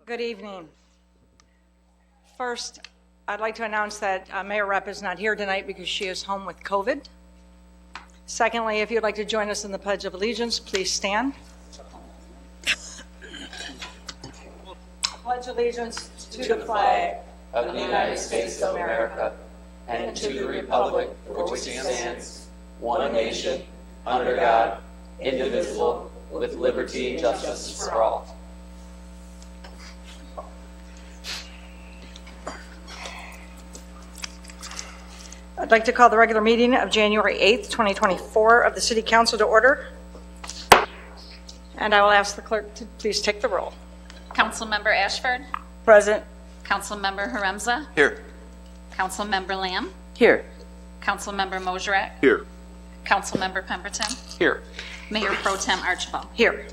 Good evening. First, I'd like to announce that Mayor Rep is not here tonight because she is home with COVID. Secondly, if you'd like to join us in the Pledge of Allegiance, please stand. Pledge allegiance to the flag of the United States of America and to the republic for which it stands, one nation, under God, indivisible, with liberty and justice for all. I'd like to call the regular meeting of January 8th, 2024 of the City Council to order. And I will ask the clerk to please take the roll. Councilmember Ashford. Present. Councilmember Haremza. Here. Councilmember Lamb. Here. Councilmember Mosherak. Here. Councilmember Pemberton. Here. Mayor Pro Tem Archibald. Here.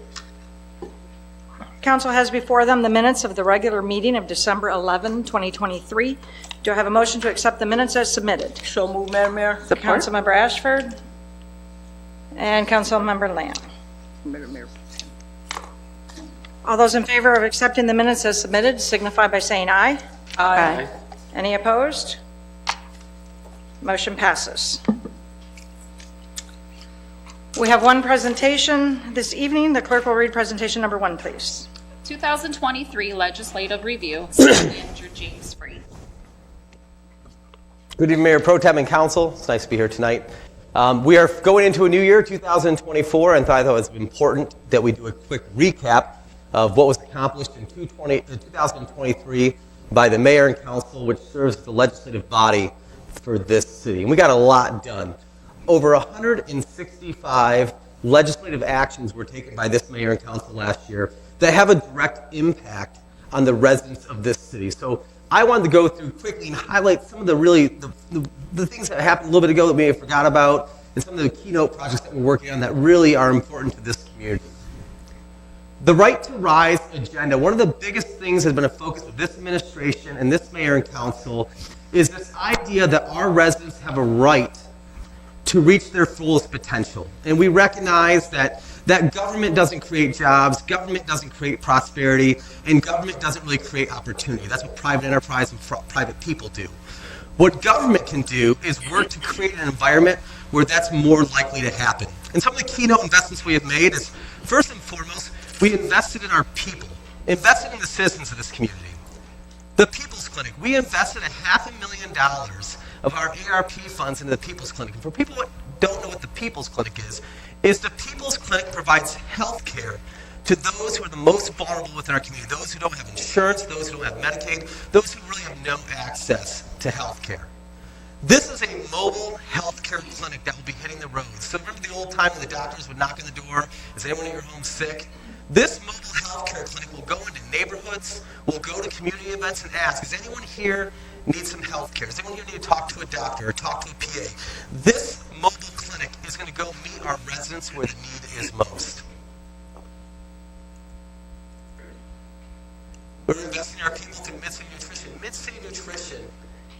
Council has before them the minutes of the regular meeting of December 11, 2023. Do I have a motion to accept the minutes as submitted? So moved, Madam Mayor. Councilmember Ashford and Councilmember Lamb. Madam Mayor. All those in favor of accepting the minutes as submitted signify by saying aye. Aye. Any opposed? Motion passes. We have one presentation this evening. The clerk will read presentation number 1, please. 2023 Legislative Review. City Manager James Free. Good evening, Mayor Pro Tem and Council. It's nice to be here tonight. We are going into a new year, 2024, and I thought it was important that we do a quick recap of what was accomplished in 2023 by the Mayor and Council, which serves as the legislative body for this city. And we got a lot done. Over 165 legislative actions were taken by this Mayor and Council last year that have a direct impact on the residents of this city. So I wanted to go through quickly and highlight some of the things that happened a little bit ago that we may have forgot about, and some of the keynote projects that we're working on that really are important to this community. The Right to Rise agenda, one of the biggest things that has been a focus of this administration and this Mayor and Council is this idea that our residents have a right to reach their fullest potential. And we recognize that government doesn't create jobs, government doesn't create prosperity, and government doesn't really create opportunity. That's what private enterprise and private people do. What government can do is work to create an environment where that's more likely to happen. And some of the keynote investments we have made is, first and foremost, we invested in our people, invested in the citizens of this community. The People's Clinic, we invested $500,000 of our ARP funds into the People's Clinic. And for people who don't know what the People's Clinic is the People's Clinic provides health care to those who are the most vulnerable within our community, those who don't have insurance, those who don't have Medicaid, those who really have no access to health care. This is a mobile health care clinic that will be hitting the roads. So remember the old time when the doctors would knock on the door, is anyone in your home sick? This mobile health care clinic will go into neighborhoods, will go to community events and ask, does anyone here need some health care? Does anyone here need to talk to a doctor or talk to a PA? This mobile clinic is going to go meet our residents where the need is most. We're investing in our people through Mid-City Nutrition. Mid-City Nutrition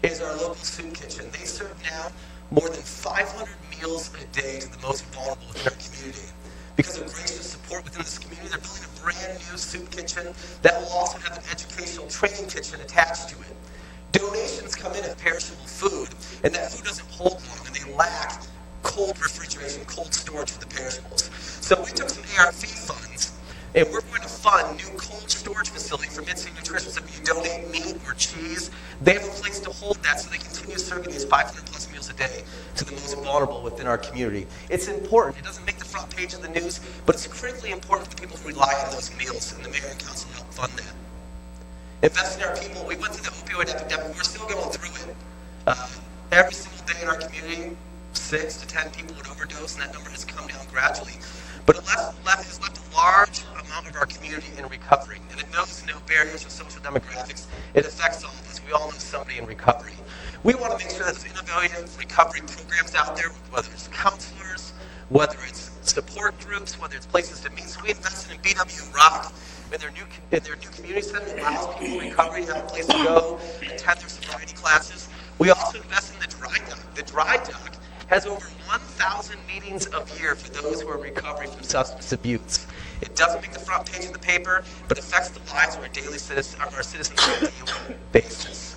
is our local soup kitchen. They serve now more than 500 meals a day to the most vulnerable within our community. Because of gracious support within this community, they're building a brand new soup kitchen that will also have an educational training kitchen attached to it. Donations come in of perishable food, and that food doesn't hold long, and they lack cold refrigeration, cold storage for the perishables. So we took some ARP funds, and we're going to fund new cold storage facility for Mid-City Nutrition. So if you donate meat or cheese, they have a place to hold that so they continue serving these 500 plus meals a day to the most vulnerable within our community. It's important. It doesn't make the front page of the news, but it's critically important for the people who rely on those meals, and the Mayor and Council help fund that. Investing in our people, we went through the opioid epidemic. We're still going through it. Every single day in our community, 6 to 10 people would overdose, and that number has come down gradually. But it has left a large amount of our community in recovery, and it knows no barriers or social demographics. It affects all of us. We all know somebody in recovery. We want to make sure that there's innovative recovery programs out there, whether it's counselors, whether it's support groups, whether it's places to meet. So we invested in BW Rock in their new community center that allows people in recovery to have a place to go, attend their sobriety classes. We also invest in the dry dock. The dry dock has over 1,000 meetings a year for those who are recovering from substance abuse. It doesn't make the front page of the paper, but affects the lives of our daily citizens, our citizens on a daily basis.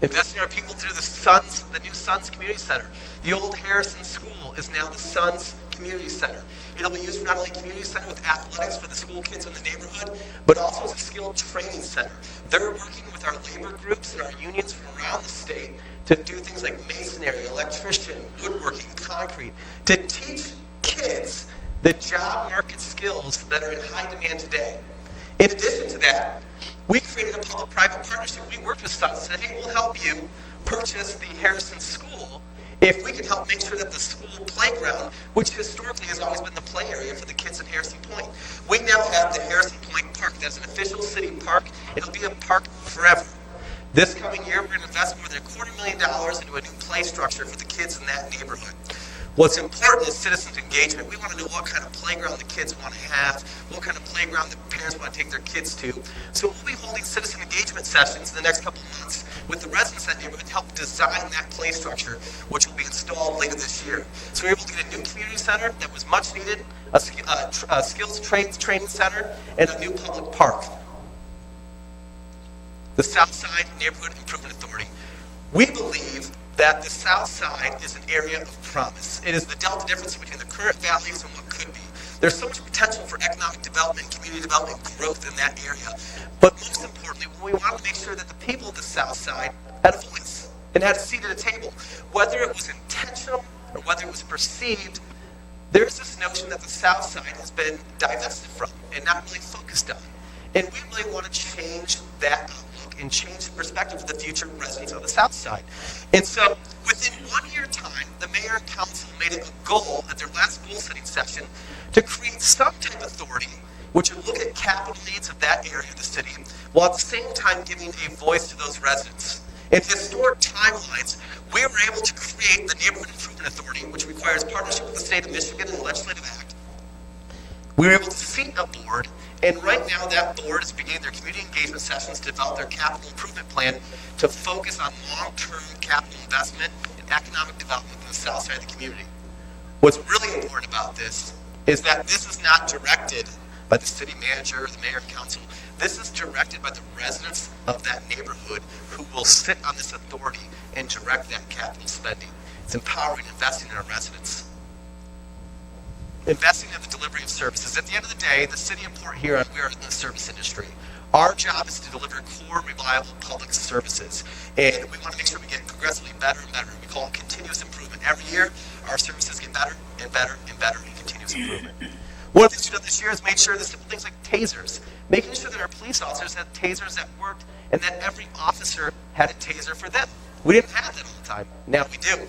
Investing in our people through the new Sons Community Center. The old Harrison School is now the Sons Community Center. It'll be used for not only community center with athletics for the school kids in the neighborhood, but also as a skilled training center. They're working with our labor groups and our unions from around the state to do things like masonry, electrician, woodworking, concrete, to teach kids the job market skills that are in high demand today. In addition to that, we created a public-private partnership. We worked with Sons and said, hey, we'll help you purchase the Harrison School if we can help make sure that the school playground, which historically has always been the play area for the kids in Harrison Point, we now have the Harrison Point Park. That's an official city park. It'll be a park forever. This coming year, we're going to invest more than $250,000 into a new play structure for the kids in that neighborhood. What's important is citizens' engagement. We want to know what kind of playground the kids want to have, what kind of playground the parents want to take their kids to. So we'll be holding citizen engagement sessions in the next couple of months with the residents of that neighborhood to help design that play structure, which will be installed later this year. So we're able to get a new community center that was much needed, a skills training center, and a new public park. The Southside Neighborhood Improvement Authority. We believe that the South Side is an area of promise. It is the delta difference between the current values and what could be. There's so much potential for economic development, community development, growth in that area. But most importantly, we want to make sure that the people of the South Side had a voice and had a seat at a table. Whether it was intentional or whether it was perceived, there's this notion that the South Side has been divested from and not really focused on. And we really want to change that outlook and change the perspective of the future residents of the South Side. And so, within 1 year time, the mayor and council made it a goal at their last goal-setting session to create some type of authority which would look at capital needs of that area of the city, while at the same time giving a voice to those residents. In historic timelines, we were able to create the Neighborhood Improvement Authority, which requires partnership with the state of Michigan and the Legislative Act. We were able to seat a board, and right now that board is beginning their community engagement sessions to develop their capital improvement plan to focus on long-term capital investment and economic development in the south side of the community. What's really important about this is that this is not directed by the city manager or the mayor and council. This is directed by the residents of that neighborhood who will sit on this authority and direct that capital spending. It's empowering investing in our residents. Investing in the delivery of services. At the end of the day, the city of Port Huron, we are in the service industry. Our job is to deliver core, reliable public services. And we want to make sure we get progressively better and better. We call it continuous improvement. Every year, our services get better and better and better in continuous improvement. One of the things we've done this year is made sure that simple things like tasers, making sure that our police officers had tasers that worked and that every officer had a taser for them. We didn't have that all the time. Now we do.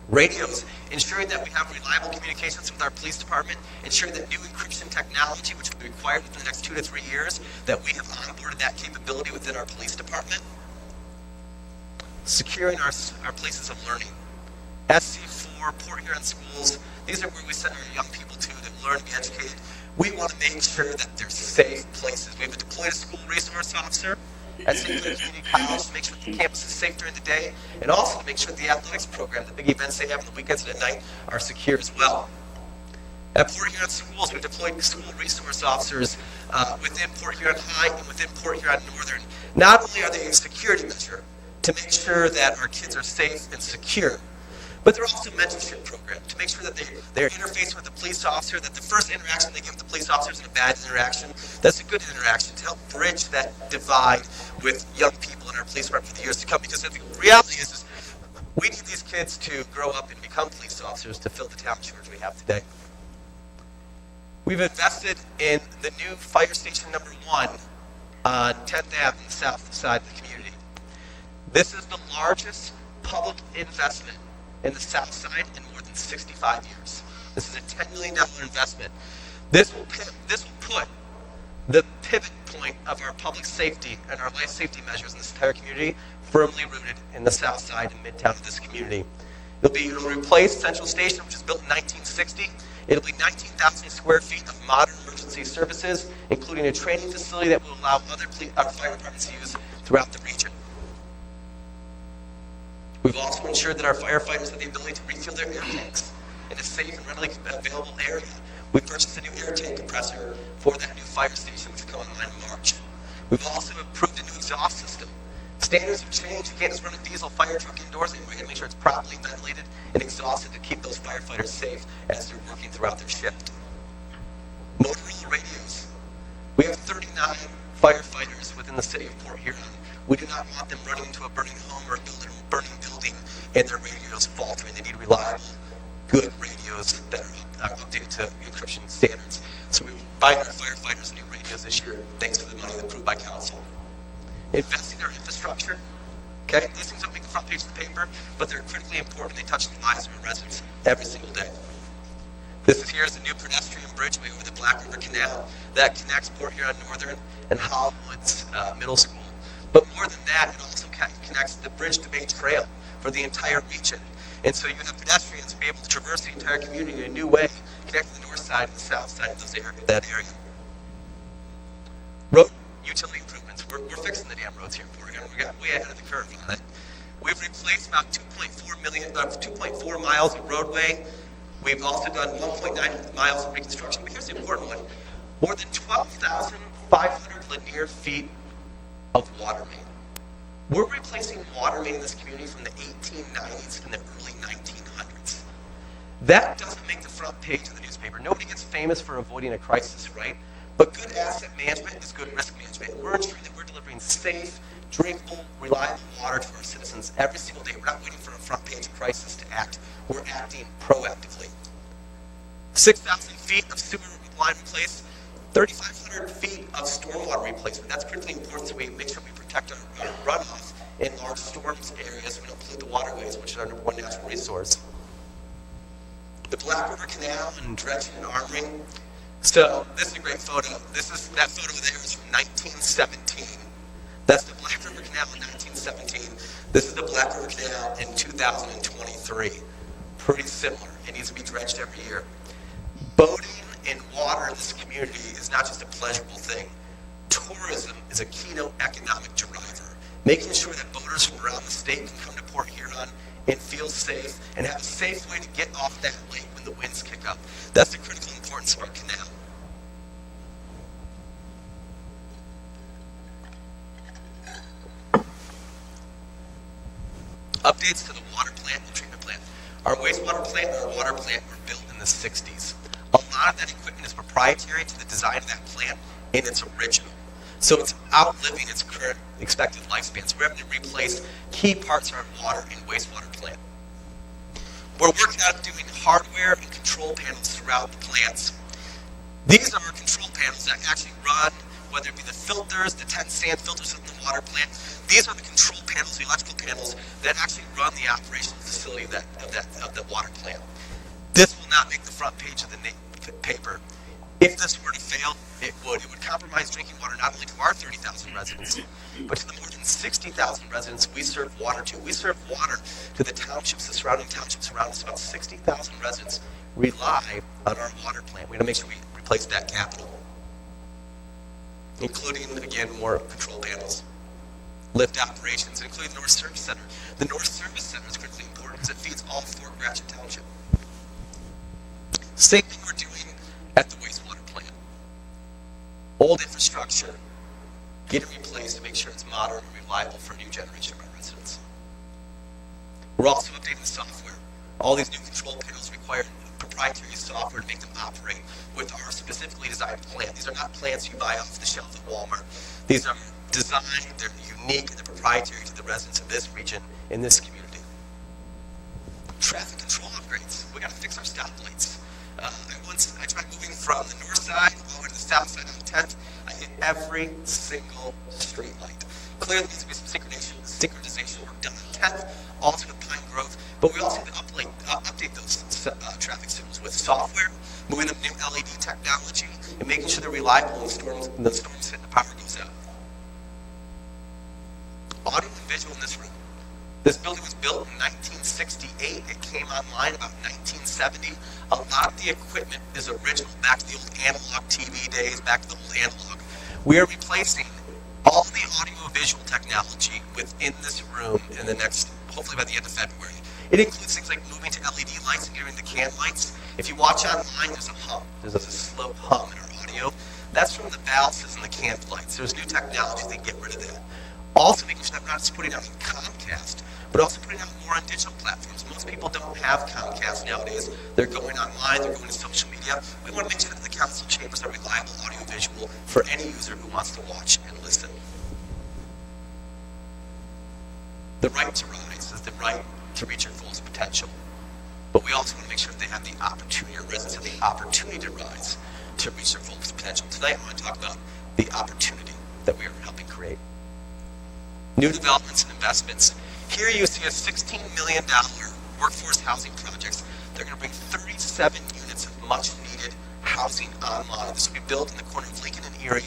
Radios, ensuring that we have reliable communications with our police department, ensuring that new encryption technology, which will be required within the next 2 to 3 years, that we have onboarded that capability within our police department. Securing our places of learning. SC4, Port Huron schools, these are where we send our young people to learn and be educated. We want to make sure that they're safe places. We have deployed a school resource officer at St. Clair Community College to make sure the campus is safe during the day, and also to make sure the athletics program, the big events they have on the weekends and at night, are secure as well. At Port Huron schools, we've deployed school resource officers within Port Huron High and within Port Huron Northern. Not only are they a security measure to make sure that our kids are safe and secure, but they're also a mentorship program to make sure that they're interfacing with the police officer, that the first interaction they give with the police officer isn't a bad interaction, that's a good interaction to help bridge that divide with young people in our police department for the years to come. Because the reality is we need these kids to grow up and become police officers to fill the town shortage we have today. We've invested in the new fire station number 1 on 10th Ave on the south side of the community. This is the largest public investment in the south side in more than 65 years. This is a $10 million investment. This will put the pivot point of our public safety and our life safety measures in this entire community firmly rooted in the south side and midtown of this community. It'll replace Central Station, which was built in 1960. It'll be 19,000 square feet of modern emergency services, including a training facility that will allow other fire departments to use throughout the region. We've also ensured that our firefighters have the ability to refuel their air tanks. in a safe and readily available area. We purchased a new air tank compressor for that new fire station, which will come online in March. We've also approved a new exhaust system. Standards have changed. You can't just run a diesel fire truck indoors anymore. You got to make sure it's properly ventilated and exhausted to keep those firefighters safe as they're working throughout their shift. Motorola radios. We have 39 firefighters within the city of Port Huron. We do not want them running into a burning home or a burning building and their radios faltering. They need reliable, good radios that are updated to encryption standards. So we're buying our firefighters new radios this year, thanks to the money approved by council. Investing in our infrastructure. Okay, these things don't make the front page of the paper, but they're critically important. They touch the lives of our residents every single day. This here is a new pedestrian bridgeway over the Black River Canal that connects Port Huron Northern and Hollowoods Middle School. But more than that, it also connects the Bridge to Bay Trail for the entire region. And so you have pedestrians be able to traverse the entire community in a new way, connecting the north side and the south side of that area. Road utility improvements. We're fixing the damn roads here in Port Huron. We got way ahead of the curve on it. We've replaced about 2.4 miles of roadway. We've also done 1.9 miles of reconstruction. But here's the important one. More than 12,500 linear feet of water main. We're replacing water main in this community from the 1890s and the early 1900s. That doesn't make the front page of the newspaper. Nobody gets famous for avoiding a crisis, right? But good asset management is good risk management. We're ensuring that we're delivering safe, drinkable, reliable water to our citizens every single day. We're not waiting for a front page crisis to act. We're acting proactively. 6,000 feet of sewer line replaced, 3,500 feet of stormwater replacement. That's critically important so we make sure we protect our runoff in large storms areas. We don't pollute the waterways, which is our number one natural resource. The Black River Canal and dredging and armoring. So this is a great photo. That photo there is from 1917. That's the Black River Canal in 1917. This is the Black River Canal in 2023. Pretty similar. It needs to be dredged every year. Boating and water in this community is not just a pleasurable thing. Tourism is a keynote economic driver. Making sure that boaters from around the state can come to Port Huron and feel safe and have a safe way to get off that lake when the winds kick up. That's the critical importance of our canal. Updates to the water plant and treatment plant. Our wastewater plant and our water plant were built in the 60s. A lot of that equipment is proprietary to the design of that plant, and it's original. So it's outliving its current expected lifespan. So we're having to replace key parts of our water and wastewater plant. We're working on doing hardware and control panels throughout the plants. These are our control panels that actually run, whether it be the filters, the 10 sand filters in the water plant. These are the control panels, the electrical panels that actually run the operational facility of the water plant. This will not make the front page of the paper. If this were to fail, it would. It would compromise drinking water not only to our 30,000 residents, but to the more than 60,000 residents we serve water to. We serve water to the townships, the surrounding townships around us. About 60,000 residents rely on our water plant. We got to make sure we replace that capital, including, again, more control panels. Lift operations, including the North Service Center. The North Service Center is critically important because it feeds all Fort Gratiot Township. Same thing we're doing at the wastewater plant. Old infrastructure, get it replaced to make sure it's modern and reliable for a new generation of our residents. We're also updating the software. All these new control panels require proprietary software to make them operate with our specifically designed plant. These are not plants you buy off the shelf at Walmart. These are designed, they're unique, and they're proprietary to the residents of this region in this community. Traffic control upgrades. We got to fix our stoplights. I tried moving from the north side all the way to the south side on 10th. I hit every single street light. Clearly, there needs to be some synchronization work done on 10th, also with Pine Grove, but we also need to update those traffic signals with software, moving them to new LED technology, and making sure they're reliable when the storms hit and the power goes out. Audio and visual in this room. This building was built in 1968. It came online about 1970. A lot of the equipment is original, back to the old analog TV days, back to the old analog. We are replacing all the audio-visual technology within this room in the next, hopefully by the end of February. It includes things like moving to LED lights and getting rid of the can lights. If you watch online, there's a hum. There's a slow hum in our audio. That's from the balances and the can lights. There's new technology that can get rid of that. Also making sure that we're not just putting out on Comcast, but also putting out more on digital platforms. Most people don't have Comcast nowadays. They're going online, they're going to social media. We want to make sure that the council chambers are reliable audiovisual for any user who wants to watch and listen. The right to rise is the right to reach your fullest potential. But we also want to make sure that they have the opportunity, or residents have the opportunity to rise, to reach their fullest potential. Tonight I want to talk about the opportunity that we are helping create. New developments and investments. Here you see a $16 million workforce housing projects. They're going to bring 37 units of much needed housing online. This will be built in the corner of Lincoln and Erie,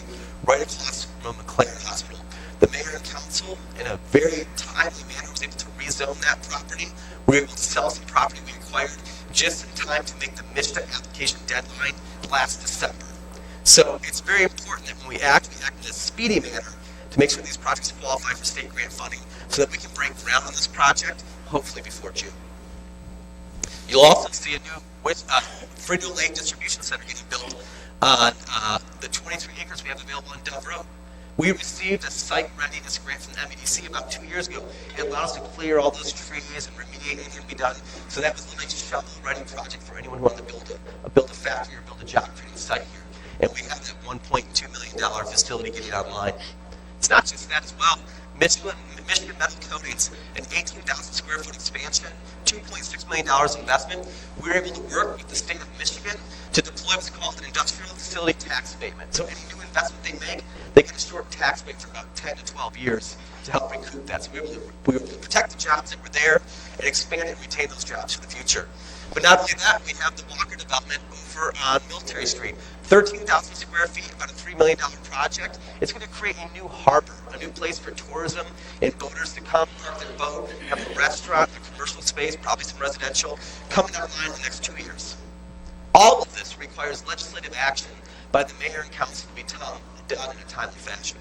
right across from McLaren Hospital. The mayor and council, in a very timely manner, was able to rezone that property. We were able to sell some property we acquired just in time to make the MISTA application deadline last December. So it's very important that when we act in a speedy manner to make sure these projects qualify for state grant funding so that we can break ground on this project, hopefully before June. You'll also see a new Frito Lake Distribution Center getting built on the 23 acres we have available on Dove Road. We received a site readiness grant from the MEDC about 2 years ago. It allowed us to clear all those trees and remediate anything to be done. So that was literally a shovel-ready project for anyone who wanted to build a factory or build a job-creating site here. And we have that $1.2 million facility getting online. It's not just that as well. Michigan Metal Coatings, an 18,000 square foot expansion, $2.6 million investment. We were able to work with the state of Michigan to deploy what's called an industrial facility tax abatement. So any new investment they make, they get a short tax break for about 10 to 12 years to help recoup that. So we were able to protect the jobs that were there and expand and retain those jobs for the future. But not only that, we have the Walker development over on Military Street. 13,000 square feet, about a $3 million project. It's going to create a new harbor, a new place for tourism and boaters to come, park their boat, have a restaurant, a commercial space, probably some residential, coming online in the next 2 years. All of this requires legislative action by the mayor and council to be done in a timely fashion.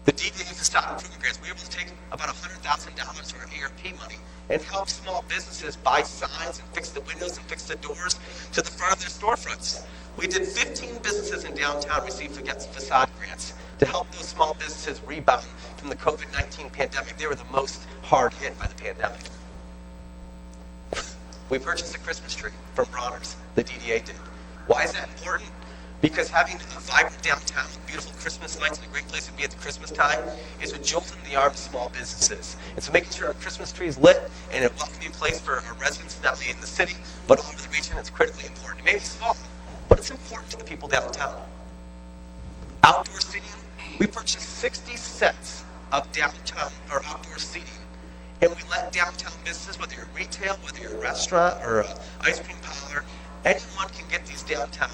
The DDA facade improvement grants, we were able to take about $100,000 of our ARP money and help small businesses buy signs and fix the windows and fix the doors to the front of their storefronts. We did 15 businesses in downtown receive facade grants to help those small businesses rebound from the COVID-19 pandemic. They were the most hard hit by the pandemic. We purchased a Christmas tree from Bronner's, the DDA did. Why is that important? Because having a vibrant downtown with beautiful Christmas lights and a great place to be at the Christmas time is a jolt in the arm of small businesses. And so making sure our Christmas tree is lit and a welcoming place for our residents, not only in the city, but all over the region, is critically important. It may be small, but it's important to the people downtown. Outdoor seating, we purchased 60 sets of downtown or outdoor seating. And we let downtown businesses, whether you're retail, whether you're a restaurant or an ice cream parlor, anyone can get these downtown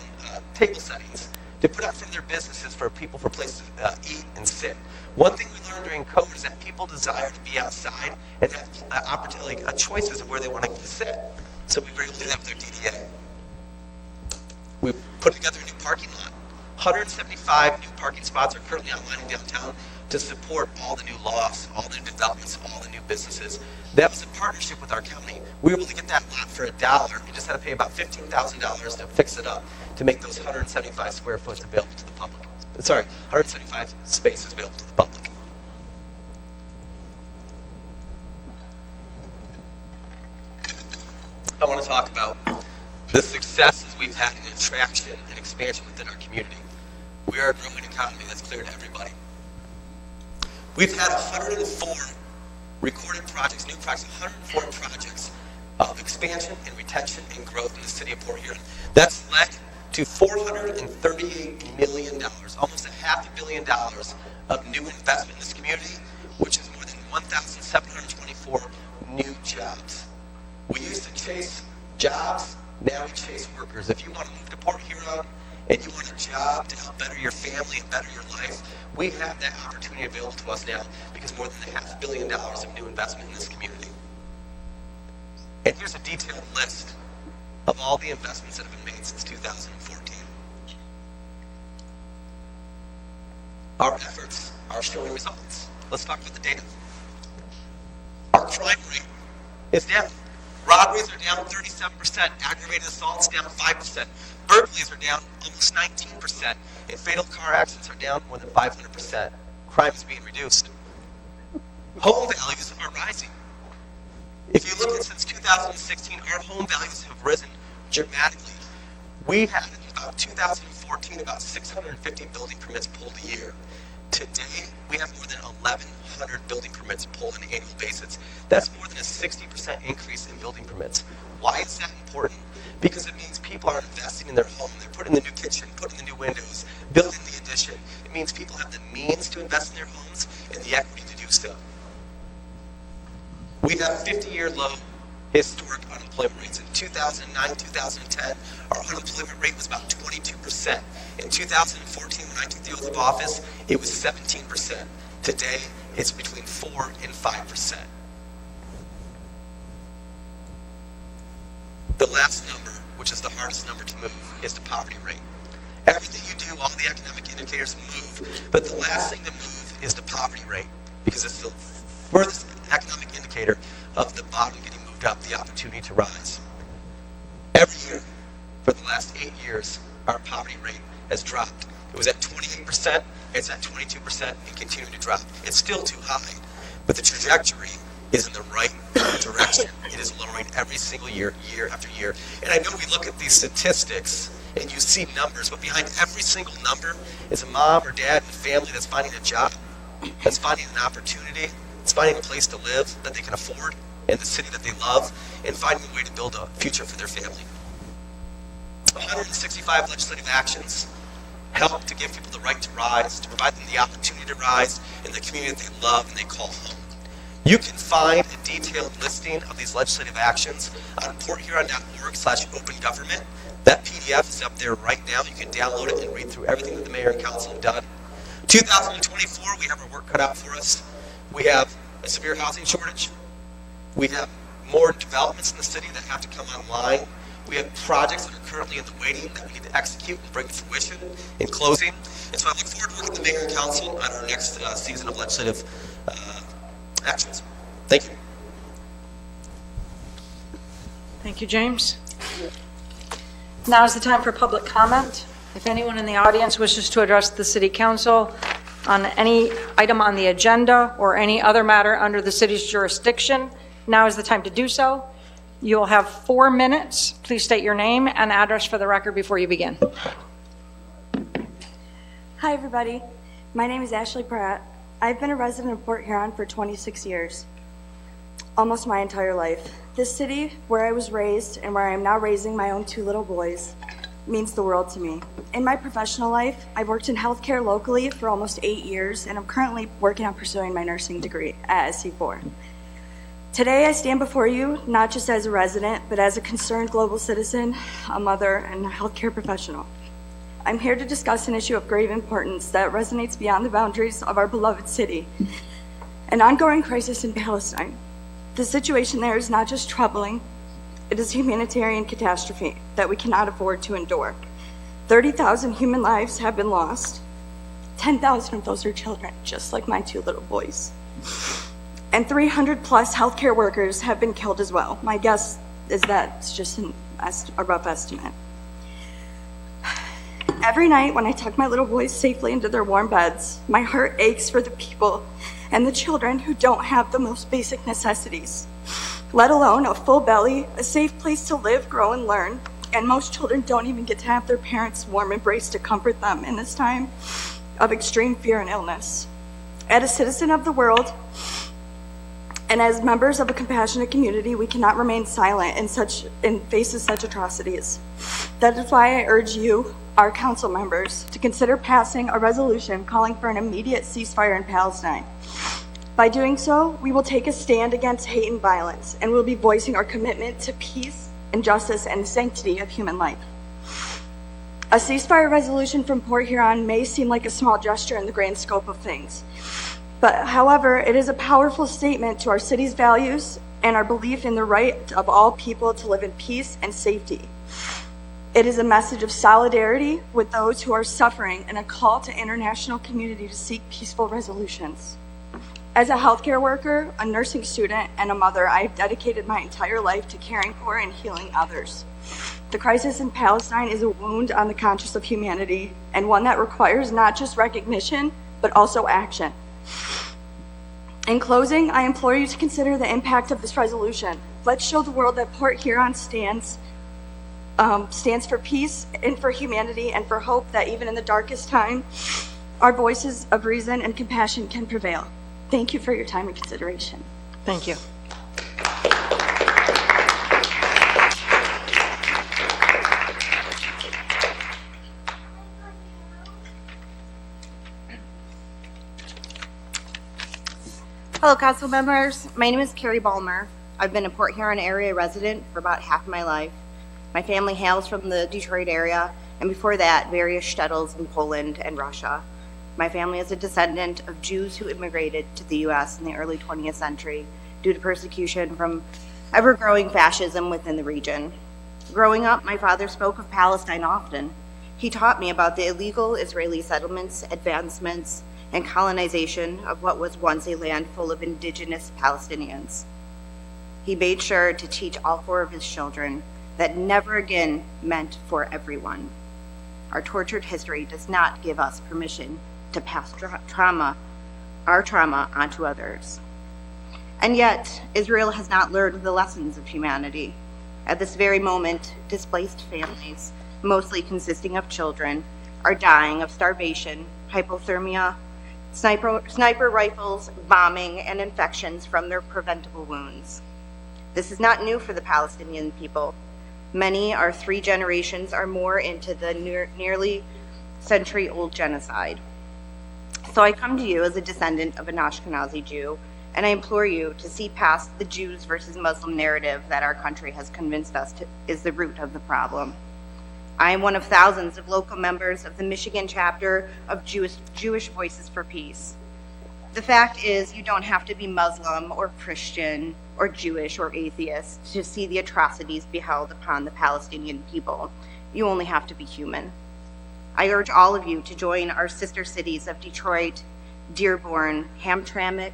table settings to put up from their businesses for people for places to eat and sit. One thing we learned during COVID is that people desire to be outside and have opportunity, choices of where they want to sit. So we were able to do that with our DDA. We put together a new parking lot. 175 new parking spots are currently online in downtown to support all the new laws, all the new developments, all the new businesses. That was a partnership with our county. We were able to get that lot for $1. We just had to pay about $15,000 to fix it up to make those 175 square foot available to the public. Sorry, 175 spaces available to the public. I want to talk about the successes we've had in attraction and expansion within our community. We are a growing economy, that's clear to everybody. We've had 104 recorded projects, new projects, 104 projects of expansion and retention and growth in the city of Port Huron. That's led to $438 million, almost $500 million of new investment in this community, which is more than 1,724 new jobs. We used to chase jobs, now we chase workers. If you want to move to Port Huron and you want a job to help better your family and better your life, we have that opportunity available to us now because more than $500 million of new investment in this community. And here's a detailed list of all the investments that have been made since 2014. Our efforts are showing results. Let's talk about the data. crime rate is down. Robberies are down 37%, aggravated assaults down 5%, burglaries are down almost 19%, and fatal car accidents are down more than 500%. Crime is being reduced. Home values are rising. If you look at since 2016, our home values have risen dramatically. We had in about 2014 about 650 building permits pulled a year. Today, we have more than 1,100 building permits pulled on an annual basis. That's more than a 60% increase in building permits. Why is that important? Because it means people are investing in their home. They're putting the new kitchen, putting the new windows, building the addition. It means people have the means to invest in their homes and the equity to do so. We have 50-year low historic unemployment rates. In 2009, 2010, our unemployment rate was about 22%. In 2014, when I took the oath of office, it was 17%. Today, it's between 4 and 5%. The last number, which is the hardest number to move, is the poverty rate. Everything you do, all the economic indicators move, but the last thing to move is the poverty rate, because it's the furthest economic indicator of the bottom getting moved up, the opportunity to rise. Every year, for the last 8 years, our poverty rate has dropped. It was at 28%, it's at 22%, and continuing to drop. It's still too high, but the trajectory is in the right direction. It is lowering every single year, year after year. And I know we look at these statistics and you see numbers, but behind every single number is a mom or dad and a family that's finding a job, that's finding an opportunity, that's finding a place to live that they can afford in the city that they love, and finding a way to build a future for their family. 165 legislative actions help to give people the right to rise, to provide them the opportunity to rise in the community that they love and they call home. You can find a detailed listing of these legislative actions on porthuron.org/open-government. That PDF is up there right now. You can download it and read through everything that the mayor and council have done. 2024, we have our work cut out for us. We have a severe housing shortage. We have more developments in the city that have to come online. We have projects that are currently in the waiting that we need to execute and bring to fruition in closing. And so I look forward to working with the mayor and council on our next season of legislative actions. Thank you. Thank you, James. Now is the time for public comment. If anyone in the audience wishes to address the City Council on any item on the agenda or any other matter under the city's jurisdiction, now is the time to do so. You'll have 4 minutes. Please state your name and address for the record before you begin. Hi, everybody. My name is Ashley Pratt. I've been a resident of Port Huron for 26 years, almost my entire life. This city, where I was raised and where I am now raising my own 2 little boys, means the world to me. In my professional life, I've worked in healthcare locally for almost 8 years, and I'm currently working on pursuing my nursing degree at SC4. Today, I stand before you not just as a resident, but as a concerned global citizen, a mother, and a healthcare professional. I'm here to discuss an issue of grave importance that resonates beyond the boundaries of our beloved city, an ongoing crisis in Palestine. The situation there is not just troubling, it is a humanitarian catastrophe that we cannot afford to endure. 30,000 human lives have been lost. 10,000 of those are children, just like my 2 little boys. And 300 plus healthcare workers have been killed as well. My guess is that's just a rough estimate. Every night when I tuck my little boys safely into their warm beds, my heart aches for the people and the children who don't have the most basic necessities, let alone a full belly, a safe place to live, grow, and learn. And most children don't even get to have their parents' warm embrace to comfort them in this time of extreme fear and illness. As a citizen of the world, and as members of a compassionate community, we cannot remain silent in face of such atrocities. That is why I urge you, our council members, to consider passing a resolution calling for an immediate ceasefire in Palestine. By doing so, we will take a stand against hate and violence, and we'll be voicing our commitment to peace and justice and the sanctity of human life. A ceasefire resolution from Port Huron may seem like a small gesture in the grand scope of things. But however, it is a powerful statement to our city's values and our belief in the right of all people to live in peace and safety. It is a message of solidarity with those who are suffering and a call to international community to seek peaceful resolutions. As a healthcare worker, a nursing student, and a mother, I have dedicated my entire life to caring for and healing others. The crisis in Palestine is a wound on the conscience of humanity, and one that requires not just recognition, but also action. In closing, I implore you to consider the impact of this resolution. Let's show the world that Port Huron stands for peace and for humanity and for hope that even in the darkest time, our voices of reason and compassion can prevail. Thank you for your time and consideration. Thank you. Hello, council members. My name is Carrie Ballmer. I've been a Port Huron area resident for about half of my life. My family hails from the Detroit area, and before that, various shtetls in Poland and Russia. My family is a descendant of Jews who immigrated to the U.S. in the early 20th century due to persecution from ever-growing fascism within the region. Growing up, my father spoke of Palestine often. He taught me about the illegal Israeli settlements, advancements, and colonization of what was once a land full of indigenous Palestinians. He made sure to teach all 4 of his children that never again meant for everyone. Our tortured history does not give us permission to pass our trauma onto others. And yet, Israel has not learned the lessons of humanity. At this very moment, displaced families, mostly consisting of children, are dying of starvation, hypothermia, sniper rifles, bombing, and infections from their preventable wounds. This is not new for the Palestinian people. Many are 3 generations or more into the nearly century-old genocide. So I come to you as a descendant of an Ashkenazi Jew, and I implore you to see past the Jews versus Muslim narrative that our country has convinced us is the root of the problem. I am one of thousands of local members of the Michigan chapter of Jewish Voices for Peace. The fact is, you don't have to be Muslim or Christian or Jewish or atheist to see the atrocities beheld upon the Palestinian people. You only have to be human. I urge all of you to join our sister cities of Detroit, Dearborn, Hamtramck,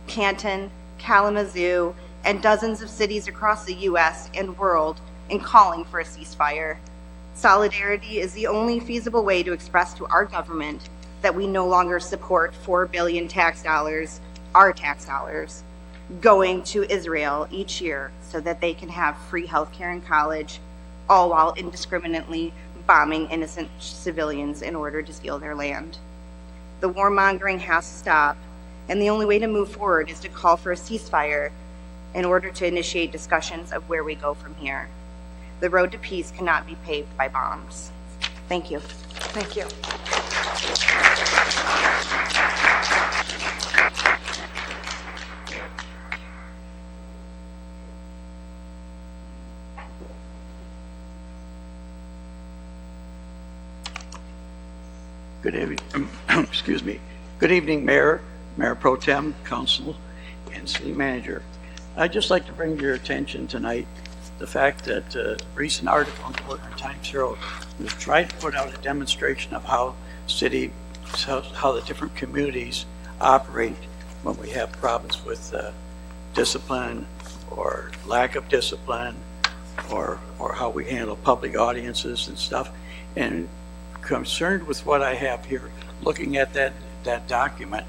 Canton, Kalamazoo, and dozens of cities across the U.S. and world in calling for a ceasefire. Solidarity is the only feasible way to express to our government that we no longer support 4 billion tax dollars, our tax dollars, going to Israel each year so that they can have free healthcare and college, all while indiscriminately bombing innocent civilians in order to steal their land. The warmongering has to stop, and the only way to move forward is to call for a ceasefire in order to initiate discussions of where we go from here. The road to peace cannot be paved by bombs. Thank you. Thank you. Good evening, excuse me. Good evening, Mayor, Mayor Pro Tem, Council, and City Manager. I'd just like to bring to your attention tonight the fact that a recent article in the Portland Times Herald was trying to put out a demonstration of how the different communities operate when we have problems with discipline or lack of discipline or how we handle public audiences and stuff. And concerned with what I have here, looking at that document,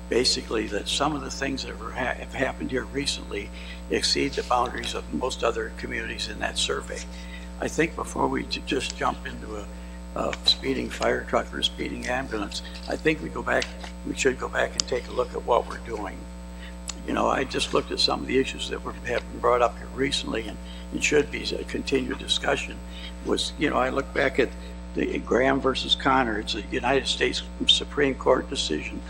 basically that some of the things that have happened here recently exceed the boundaries of most other communities in that survey. I think before we just jump into a speeding fire truck or a speeding ambulance, I think we should go back and take a look at what we're doing. You know, I just looked at some of the issues that have been brought up here recently, and it should be a continued discussion. I look back at the Graham versus Connor. It's a United States Supreme Court decision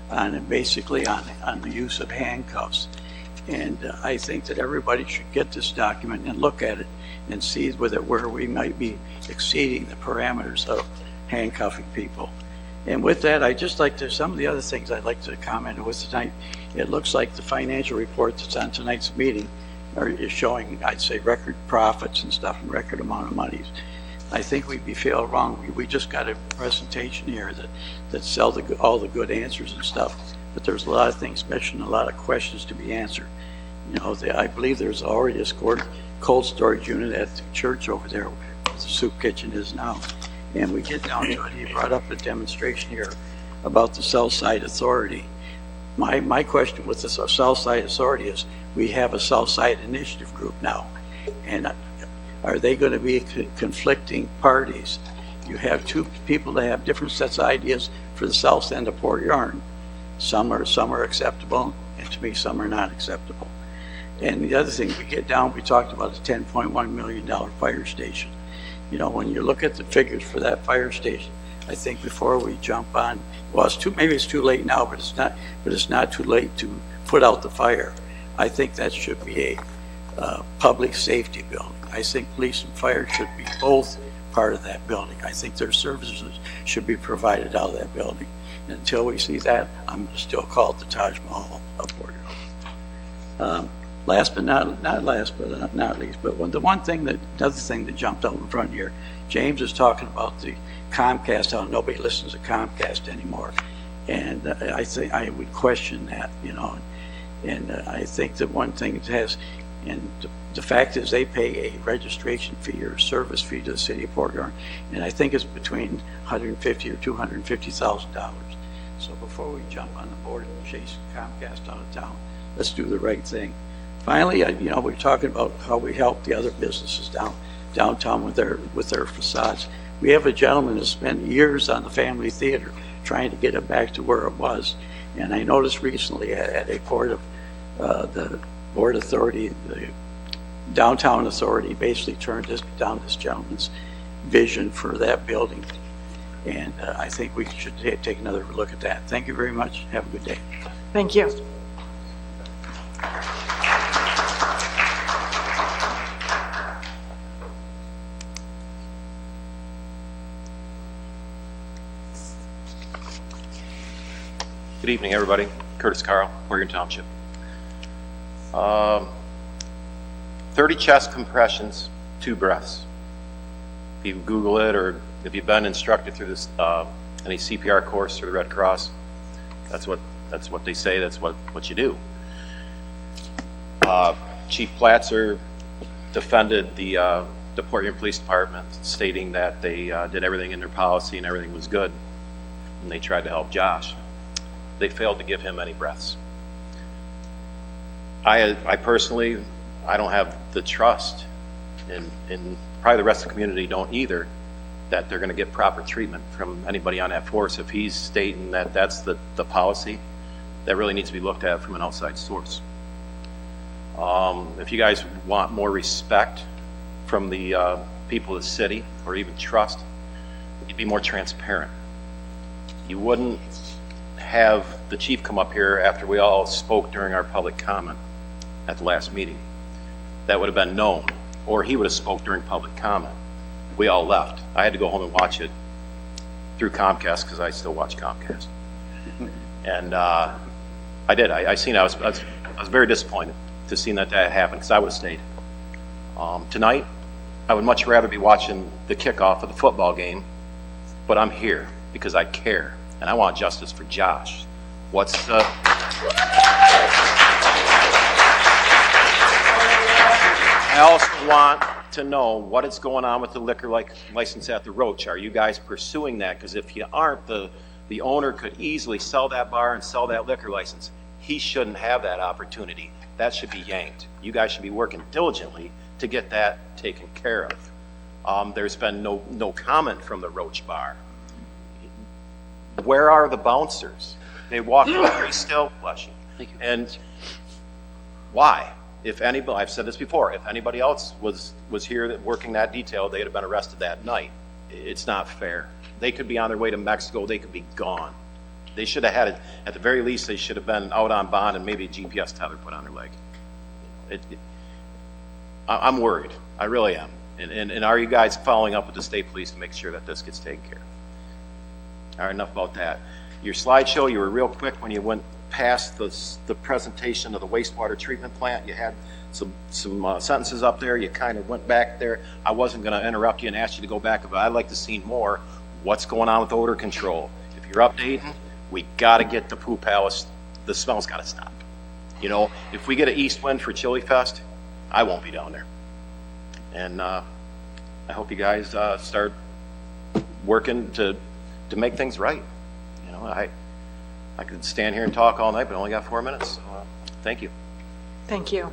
on the use of handcuffs. And I think that everybody should get this document and look at it and see where we might be exceeding the parameters of handcuffing people. And with that, some of the other things I'd like to comment with tonight. It looks like the financial report that's on tonight's meeting is showing, I'd say, record profits and stuff and record amount of monies. I think we'd be feel wrong. We just got a presentation here that sell all the good answers and stuff. but there's a lot of things missing, a lot of questions to be answered. I believe there's already a cold storage unit at the church over there where the soup kitchen is now. And we get down to it, he brought up a demonstration here about the Southside Authority. My question with the Southside Authority is, we have a Southside Initiative group now, and are they going to be conflicting parties? You have two people that have different sets of ideas for the south end of Port Huron. Some are acceptable, and to me, some are not acceptable. And the other thing, we talked about the $10.1 million fire station. When you look at the figures for that fire station, I think before we jump on, well, maybe it's too late now, but it's not too late to put out the fire. I think that should be a public safety building. I think police and fire should be both part of that building. I think their services should be provided out of that building. And until we see that, I'm going to still call it the Taj Mahal of Port Huron. Last but not least, but another thing that jumped out in front here, James is talking about the Comcast, how nobody listens to Comcast anymore. And I think I would question that, and I think that one thing it has, and the fact is they pay a registration fee or a service fee to the city of Port Huron, and I think it's between $150,000 or $250,000. So before we jump on the board and chase Comcast out of town, let's do the right thing. Finally, we're talking about how we help the other businesses downtown with their facades. We have a gentleman who spent years on the Family Theater trying to get it back to where it was. And I noticed recently at a the Board Authority, the Downtown Authority basically turned down this gentleman's vision for that building. And I think we should take another look at that. Thank you very much. Have a good day. Thank you. Good evening, everybody. Curtis Carl, Huron Township. 30 chest compressions, 2 breaths. If you Google it, or if you've been instructed through this any CPR course through the Red Cross, that's what they say. That's what you do. Chief Platzer defended the Port Huron Police Department, stating that they did everything in their policy and everything was good, and they tried to help Josh. They failed to give him any breaths. I personally, I don't have the trust, and probably the rest of the community don't either, that they're going to get proper treatment from anybody on that force. If he's stating that that's the policy, that really needs to be looked at from an outside source. If you guys want more respect from the people of the city, or even trust, you'd be more transparent. You wouldn't have the chief come up here after we all spoke during our public comment at the last meeting. That would have been known, or he would have spoke during public comment. We all left. I had to go home and watch it through Comcast, because I still watch Comcast. And I did. I seen it. I was very disappointed to see that happened, because I would have stayed. Tonight, I would much rather be watching the kickoff of the football game, but I'm here because I care. And I want justice for Josh. I also want to know what is going on with the liquor license at the Roach. Are you guys pursuing that? Because if you aren't, the owner could easily sell that bar and sell that liquor license. He shouldn't have that opportunity. That should be yanked. You guys should be working diligently to get that taken care of. There's been no comment from the Roach bar. Where are the bouncers? They walk away still, bless you. Thank you. And why? If anybody, I've said this before, if anybody else was here working that detail, they'd have been arrested that night. It's not fair. They could be on their way to Mexico. They could be gone. They should have had it, at the very least, they should have been out on bond and maybe a GPS tether put on their leg. I'm worried. I really am. And are you guys following up with the state police to make sure that this gets taken care of? All right, enough about that. Your slideshow, you were real quick when you went past the presentation of the wastewater treatment plant. You had some sentences up there. You kind of went back there. I wasn't going to interrupt you and ask you to go back, but I'd like to see more. What's going on with odor control? If you're updating, we got to get the Pooh Palace the smell's got to stop. You know, if we get an east wind for Chili Fest, I won't be down there. And I hope you guys start working to make things right. You know, I could stand here and talk all night, but I only got 4 minutes. So, thank you. Thank you.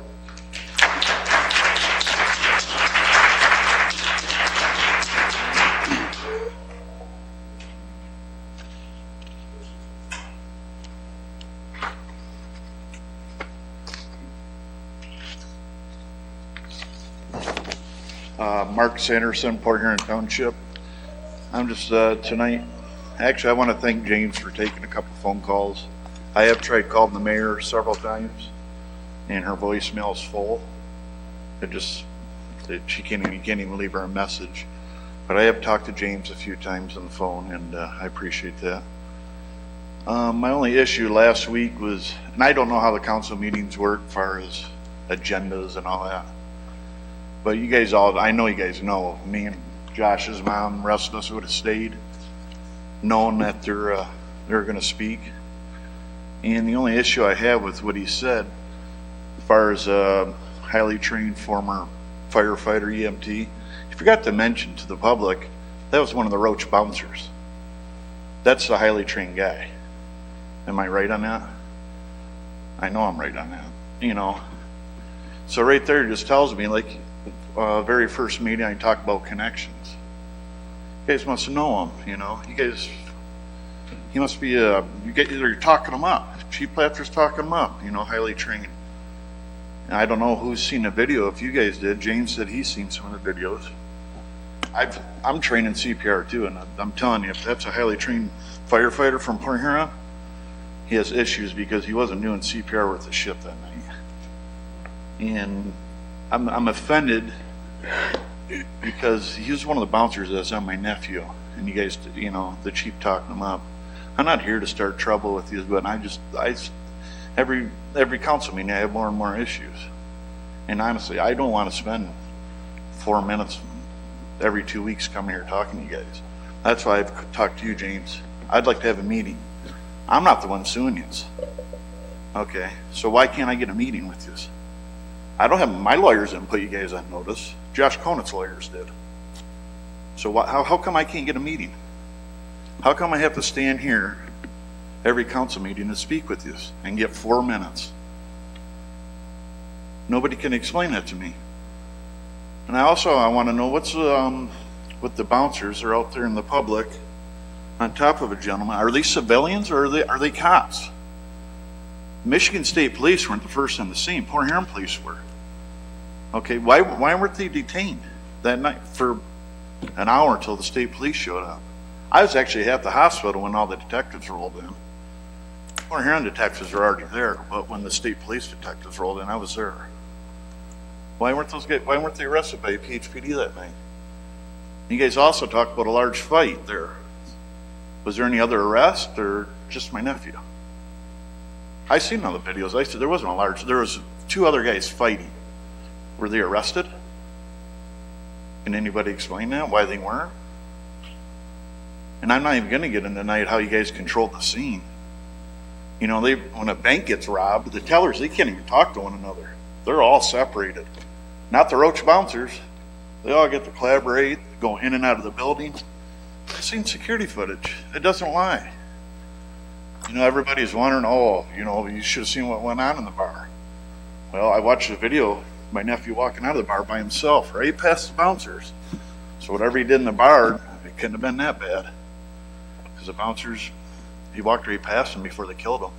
Mark Sanderson, Port Huron Township. I'm just tonight, actually I want to thank James for taking a couple phone calls. I have tried calling the mayor several times and her voicemail is full. You can't even leave her a message. But I have talked to James a few times on the phone and I appreciate that. My only issue last week was, and I don't know how the council meetings work as far as agendas and all that. But you guys I know you guys know, me and Josh's mom, the rest of us would have stayed, knowing that they're going to speak. And the only issue I have with what he said, as far as a highly trained former firefighter, EMT, he forgot to mention to the public, that was one of the Roach bouncers. That's the highly trained guy. Am I right on that? I know I'm right on that, you know. So right there just tells me, like, very first meeting I talked about connections. You guys must know him, you know. He must be you're talking him up. Chief Platter's talking him up, you know, highly trained. And I don't know who's seen the video. If you guys did, James said he's seen some of the videos. I'm trained in CPR too, and I'm telling you, if that's a highly trained firefighter from Port Huron, he has issues because he wasn't doing CPR worth a shit that night. And I'm offended because he was one of the bouncers that's on my nephew, and you guys, you know, the chief talking him up. I'm not here to start trouble with you, but every council meeting I have more and more issues. And honestly, I don't want to spend 4 minutes every 2 weeks coming here talking to you guys. That's why I've talked to you, James. I'd like to have a meeting. I'm not the one suing you. Okay, so why can't I get a meeting with you? I don't have, my lawyers didn't put you guys on notice. Josh Conant's lawyers did. So how come I can't get a meeting? How come I have to stand here every council meeting to speak with you and get 4 minutes? Nobody can explain that to me. And I want to know what's with the bouncers are out there in the public on top of a gentleman. Are they civilians or are they cops? Michigan State Police weren't the first on the scene. Port Huron Police were. Okay, why weren't they detained that night for an hour until the state police showed up? I was actually at the hospital when all the detectives rolled in. Port Huron detectives were already there, but when the state police detectives rolled in, I was there. Why weren't they arrested by PHPD that night? You guys also talked about a large fight there. Was there any other arrest or just my nephew? I seen all the videos. There wasn't a large, there was 2 other guys fighting. Were they arrested? Can anybody explain that? Why they weren't? And I'm not even going to get into tonight how you guys controlled the scene. You know, when a bank gets robbed, the tellers, they can't even talk to one another. They're all separated. Not the Roach bouncers. They all get to collaborate, go in and out of the building. I've seen security footage. It doesn't lie. You know, everybody's wondering, oh, you know, you should have seen what went on in the bar. Well, I watched the video, my nephew walking out of the bar by himself, right past the bouncers. So whatever he did in the bar, it couldn't have been that bad. Because the bouncers, he walked right past them before they killed him.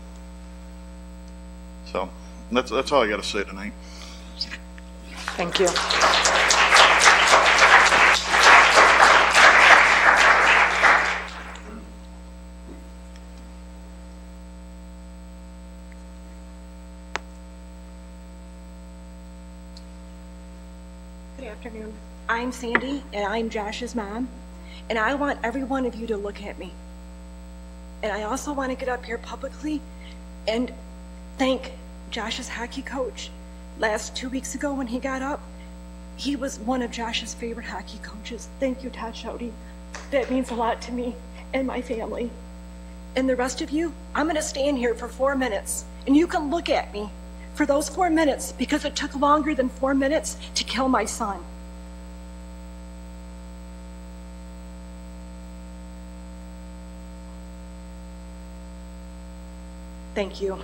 So that's all I got to say tonight. Thank you. Good afternoon. I'm Sandy, and I'm Josh's mom, and I want every one of you to look at me. And I also want to get up here publicly and thank Josh's hockey coach. Last 2 weeks ago when he got up, he was one of Josh's favorite hockey coaches. Thank you, Todd Schaude. That means a lot to me and my family. And the rest of you, I'm going to stand here for 4 minutes, and you can look at me for those 4 minutes because it took longer than 4 minutes to kill my son. Thank you.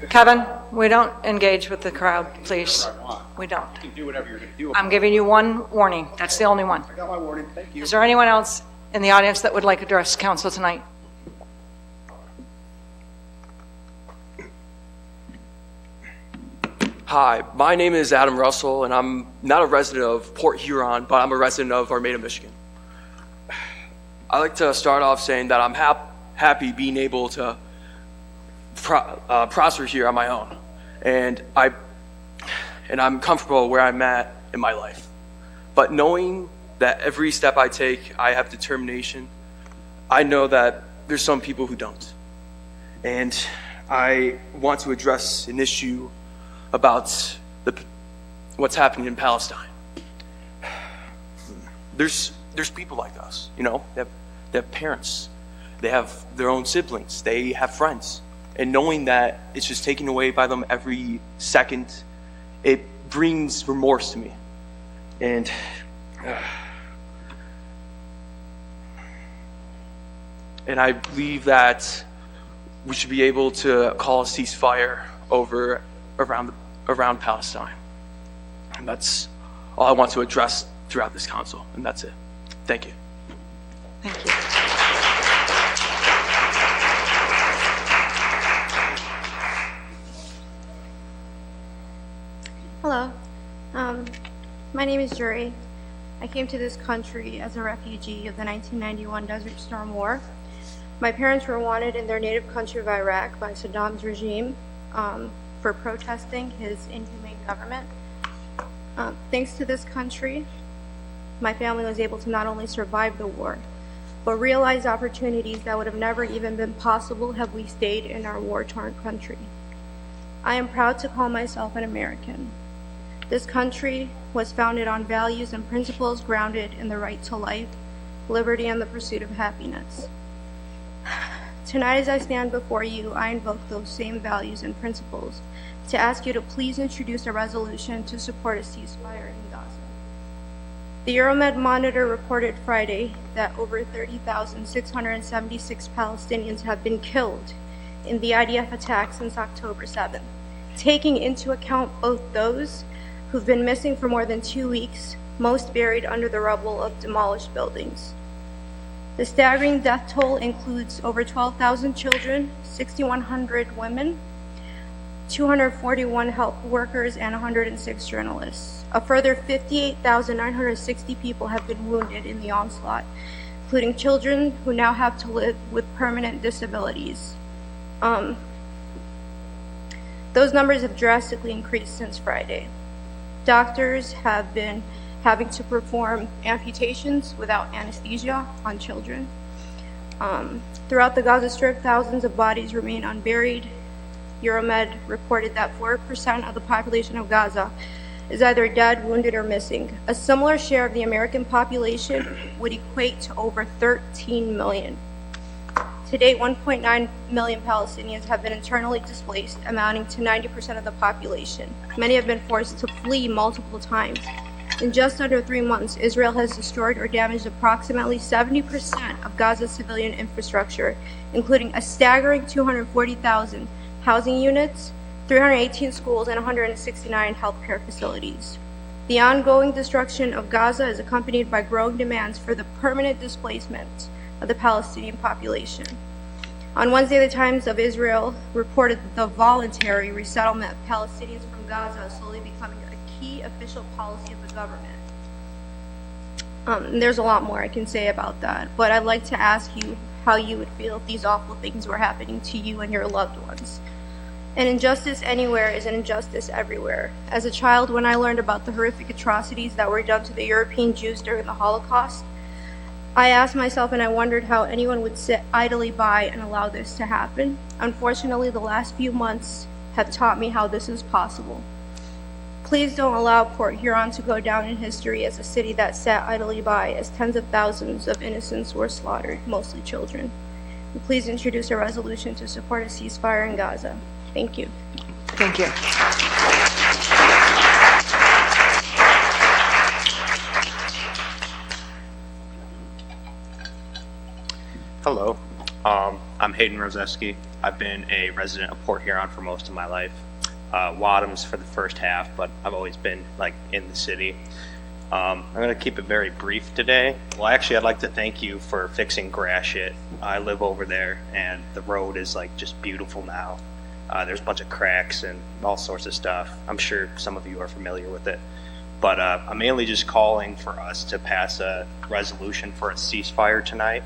Kevin, we don't engage with the crowd, please. We don't. You can do whatever you're going to do. I'm giving you one warning. That's the only one. I got my warning. Thank you. Is there anyone else in the audience that would like to address council tonight? Hi, my name is Adam Russell, and I'm not a resident of Port Huron, but I'm a resident of Armada, Michigan. I'd like to start off saying that I'm happy being able to prosper here on my own, and I'm comfortable where I'm at in my life. But knowing that every step I take, I have determination, I know that there's some people who don't. And I want to address an issue about what's happening in Palestine. There's people like us, you know, they have parents, they have their own siblings, they have friends. And knowing that it's just taken away by them every second, it brings remorse to me. And I believe that we should be able to call a ceasefire around Palestine. And that's all I want to address throughout this council, and that's it. Thank you. Thank you. Hello, my name is Juri. I came to this country as a refugee of the 1991 Desert Storm War. My parents were wanted in their native country of Iraq by Saddam's regime for protesting his inhumane government. Thanks to this country, my family was able to not only survive the war, but realize opportunities that would have never even been possible had we stayed in our war-torn country. I am proud to call myself an American. This country was founded on values and principles grounded in the right to life, liberty, and the pursuit of happiness. Tonight, as I stand before you, I invoke those same values and principles to ask you to please introduce a resolution to support a ceasefire in Gaza. The Euromed Monitor reported Friday that over 30,676 Palestinians have been killed in the IDF attack since October 7th, taking into account both those who've been missing for more than 2 weeks, most buried under the rubble of demolished buildings. The staggering death toll includes over 12,000 children, 6,100 women, 241 health workers, and 106 journalists. A further 58,960 people have been wounded in the onslaught, including children who now have to live with permanent disabilities. Those numbers have drastically increased since Friday. Doctors have been having to perform amputations without anesthesia on children. Throughout the Gaza Strip, thousands of bodies remain unburied. Euromed reported that 4% of the population of Gaza is either dead, wounded, or missing. A similar share of the American population would equate to over 13 million. To date, 1.9 million Palestinians have been internally displaced, amounting to 90% of the population. Many have been forced to flee multiple times. In just under 3 months, Israel has destroyed or damaged approximately 70% of Gaza's civilian infrastructure, including a staggering 240,000 housing units, 318 schools, and 169 healthcare facilities. The ongoing destruction of Gaza is accompanied by growing demands for the permanent displacement of the Palestinian population. On Wednesday, the Times of Israel reported the voluntary resettlement of Palestinians from Gaza is slowly becoming a key official policy of the government. There's a lot more I can say about that, but I'd like to ask you how you would feel if these awful things were happening to you and your loved ones. An injustice anywhere is an injustice everywhere. As a child, when I learned about the horrific atrocities that were done to the European Jews during the Holocaust, I asked myself and I wondered how anyone would sit idly by and allow this to happen. Unfortunately, the last few months have taught me how this is possible. Please don't allow Port Huron to go down in history as a city that sat idly by as tens of thousands of innocents were slaughtered, mostly children. And please introduce a resolution to support a ceasefire in Gaza. Thank you. Thank you. Hello, I'm Hayden Roseski. I've been a resident of Port Huron for most of my life. Wadhams for the first half, but I've always been like in the city. I'm going to keep it very brief today. Well, actually, I'd like to thank you for fixing Gratiot. I live over there, and the road is like just beautiful now. There's a bunch of cracks and all sorts of stuff. I'm sure some of you are familiar with it. But I'm mainly just calling for us to pass a resolution for a ceasefire tonight.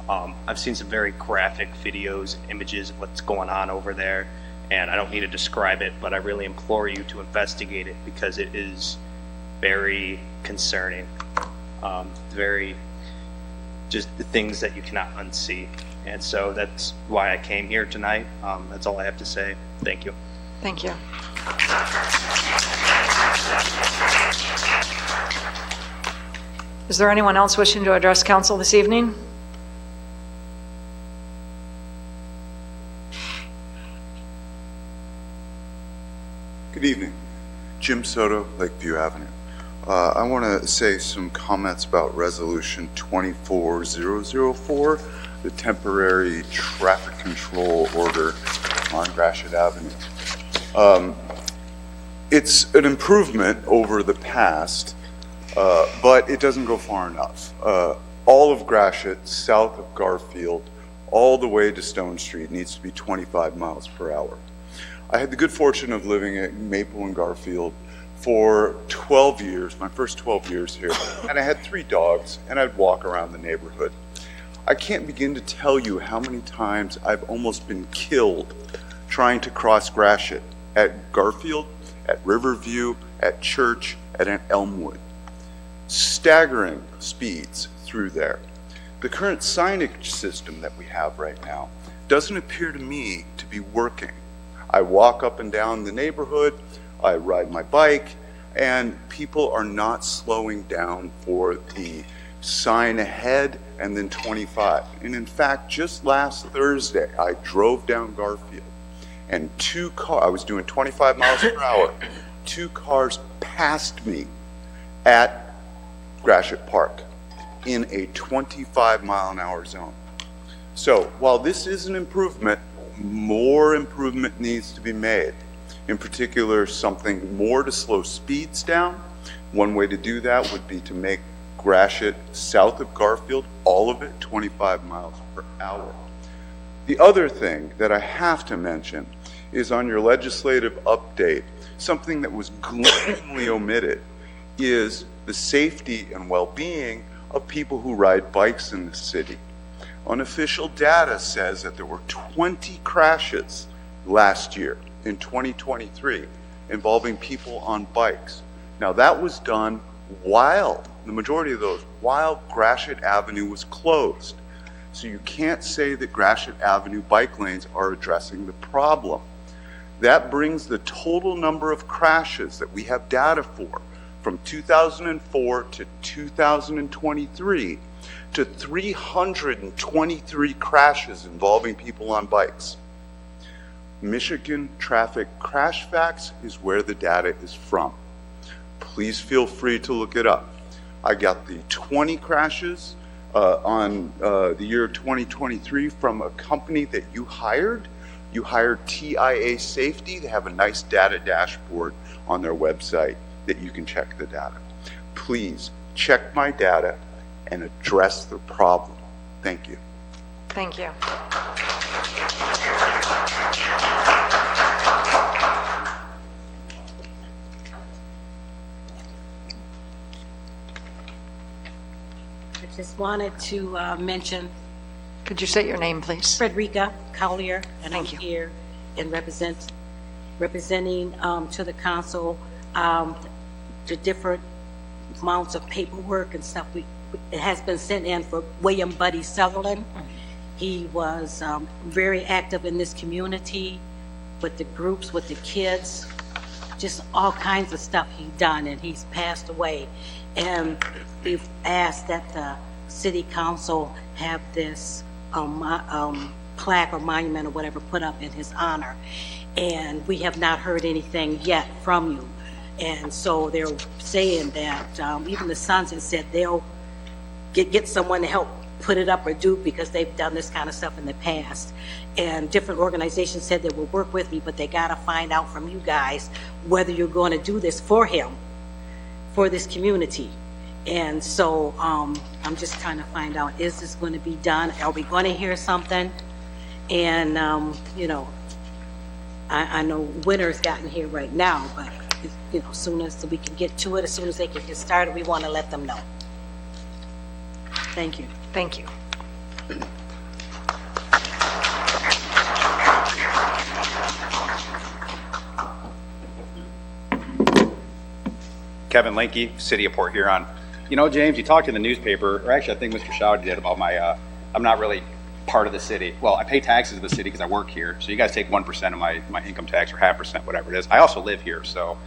I've seen some very graphic videos and images of what's going on over there, and I don't need to describe it, but I really implore you to investigate it because it is very concerning. Very just the things that you cannot unsee. And so that's why I came here tonight. That's all I have to say. Thank you. Thank you. Is there anyone else wishing to address council this evening? Good evening. Jim Soto, Lakeview Avenue. I want to say some comments about Resolution 24004, the temporary traffic control order on Gratiot Avenue. It's an improvement over the past, but it doesn't go far enough. All of Gratiot, south of Garfield, all the way to Stone Street needs to be 25 miles per hour. I had the good fortune of living at Maple and Garfield for 12 years, my first 12 years here, and I had 3 dogs, and I'd walk around the neighborhood. I can't begin to tell you how many times I've almost been killed trying to cross Gratiot at Garfield, at Riverview, at Church, and at Elmwood. Staggering speeds through there. The current signage system that we have right now doesn't appear to me to be working. I walk up and down the neighborhood, I ride my bike, and people are not slowing down for the sign ahead and then 25. And in fact, just last Thursday, I drove down Garfield and I was doing 25 miles per hour. 2 cars passed me at Gratiot Park in a 25 mile an hour zone. So while this is an improvement, more improvement needs to be made. In particular, something more to slow speeds down. One way to do that would be to make Gratiot south of Garfield, all of it 25 miles per hour. The other thing that I have to mention is on your legislative update, something that was glaringly omitted is the safety and well-being of people who ride bikes in the city. Unofficial data says that there were 20 crashes last year in 2023 involving people on bikes. Now that was done while, the majority of those, while Gratiot Avenue was closed. So you can't say that Gratiot Avenue bike lanes are addressing the problem. That brings the total number of crashes that we have data for from 2004 to 2023 to 323 crashes involving people on bikes. Michigan Traffic Crash Facts is where the data is from. Please feel free to look it up. I got the 20 crashes on the year 2023 from a company that you hired. You hired TIA Safety. They have a nice data dashboard on their website that you can check the data. Please check my data and address the problem. Thank you. Thank you. I just wanted to mention. Could you state your name, please? Frederica Collier, and Thank I'm you. here and representing to the council the different amounts of paperwork and stuff. It has been sent in for William Buddy Sutherland. He was very active in this community with the groups, with the kids. just all kinds of stuff he done, and he's passed away. And we've asked that the city council have this plaque or monument or whatever put up in his honor. And we have not heard anything yet from you. And so they're saying that even the Sons have said they'll get someone to help put it up or do, because they've done this kind of stuff in the past. And different organizations said they will work with me, but they got to find out from you guys whether you're going to do this for him, for this community. And so I'm just trying to find out, is this going to be done? Are we going to hear something? And, you know, I know winter's gotten here right now, but, you know, as soon as we can get to it, as soon as they can get started, we want to let them know. Thank you. Thank you. Kevin Linke, City of Port Huron. You know, James, you talked in the newspaper, or actually I think Mr. Schaudy did, about my, I'm not really part of the city. Well, I pay taxes to the city because I work here, so you guys take 1% of my income tax, or 0.5%, whatever it is. I also live here, so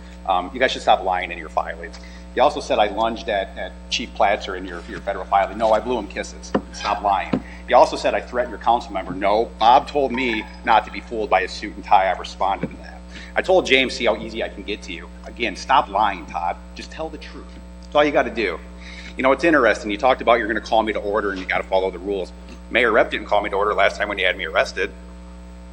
you guys should stop lying in your filings. You also said I lunged at Chief Platzer in your federal filing. No, I blew him kisses. Stop lying. You also said I threatened your council member. No, Bob told me not to be fooled by a suit and tie. I responded to that. I told James, see how easy I can get to you. Again, stop lying, Todd. Just tell the truth. That's all you got to do. You know, it's interesting. You talked about you're going to call me to order and you got to follow the rules. Mayor Rep didn't call me to order last time when he had me arrested.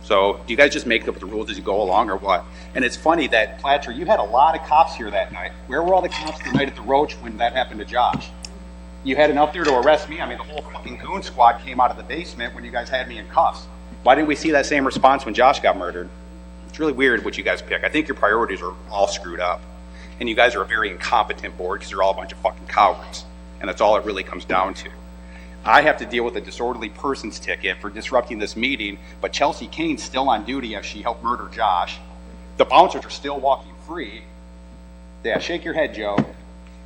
So do you guys just make up the rules as you go along, or what? And it's funny that, Platcher, you had a lot of cops here that night. Where were all the cops the night at the Roach when that happened to Josh? You had enough there to arrest me. I mean, the whole fucking goon squad came out of the basement when you guys had me in cuffs. Why didn't we see that same response when Josh got murdered? It's really weird what you guys pick. I think your priorities are all screwed up. And you guys are a very incompetent board because you're all a bunch of fucking cowards. And that's all it really comes down to. I have to deal with a disorderly persons ticket for disrupting this meeting, but Chelsea Kane's still on duty as she helped murder Josh. The bouncers are still walking free. Yeah, shake your head, Joe.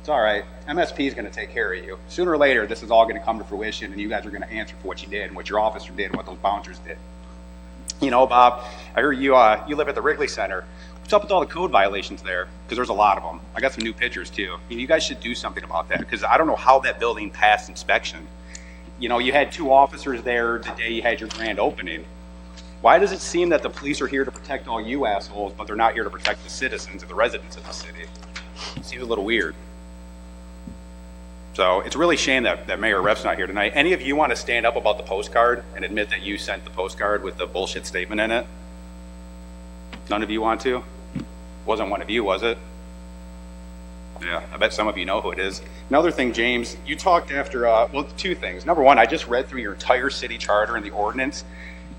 It's all right. MSP is going to take care of you. Sooner or later, this is all going to come to fruition, and you guys are going to answer for what you did and what your officer did and what those bouncers did. You know, Bob, I heard you live at the Wrigley Center. What's up with all the code violations there? Because there's a lot of them. I got some new pictures, too. You guys should do something about that, because I don't know how that building passed inspection. You know, you had 2 officers there the day you had your grand opening. Why does it seem that the police are here to protect all you assholes, but they're not here to protect the citizens and the residents of the city? It seems a little weird. So it's really a shame that Mayor Rep's not here tonight. Any of you want to stand up about the postcard and admit that you sent the postcard with the bullshit statement in it? None of you want to? Wasn't one of you, was it? Yeah, I bet some of you know who it is. Another thing, James, you talked after, well, 2 things. Number 1, I just read through your entire city charter and the ordinance.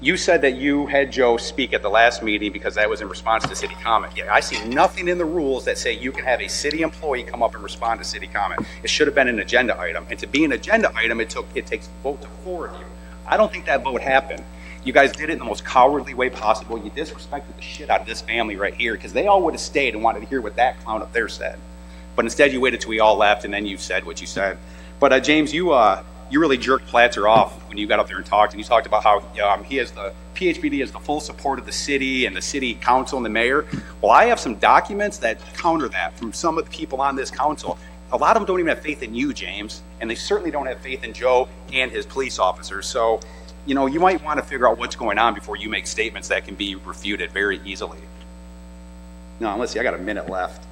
You said that you had Joe speak at the last meeting because that was in response to city comment. Yeah, I see nothing in the rules that say you can have a city employee come up and respond to city comment. It should have been an agenda item. And to be an agenda item, it takes a vote to 4 of you. I don't think that vote happened. You guys did it in the most cowardly way possible. You disrespected the shit out of this family right here because they all would have stayed and wanted to hear what that clown up there said. But instead you waited till we all left and then you said what you said. But James, you really jerked Platzer off when you got up there and talked, and you talked about how PHPD has the full support of the city and the city council and the mayor. Well, I have some documents that counter that from some of the people on this council. A lot of them don't even have faith in you, James, and they certainly don't have faith in Joe and his police officers. So, you know, you might want to figure out what's going on before you make statements that can be refuted very easily. No, let's see, I got a minute left.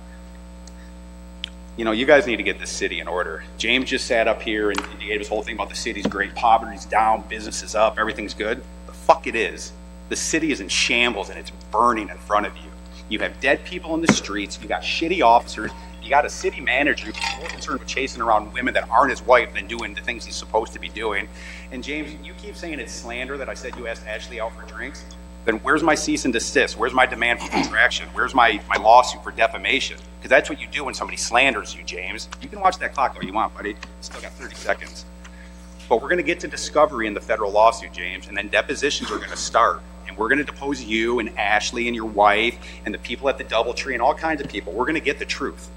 You know, you guys need to get this city in order. James just sat up here and he gave his whole thing about the city's great, poverty's down, business is up, everything's good. The fuck it is. The city is in shambles and it's burning in front of you. You have dead people in the streets, you got shitty officers, you got a city manager who's more concerned with chasing around women that aren't his wife than doing the things he's supposed to be doing. And James, you keep saying it's slander that I said you asked Ashley out for drinks. Then where's my cease and desist? Where's my demand for retraction? Where's my lawsuit for defamation? Because that's what you do when somebody slanders you, James. You can watch that clock all you want, buddy. Still got 30 seconds. But we're going to get to discovery in the federal lawsuit, James, and then depositions are going to start. And we're going to depose you and Ashley and your wife and the people at the Doubletree and all kinds of people. We're going to get the truth.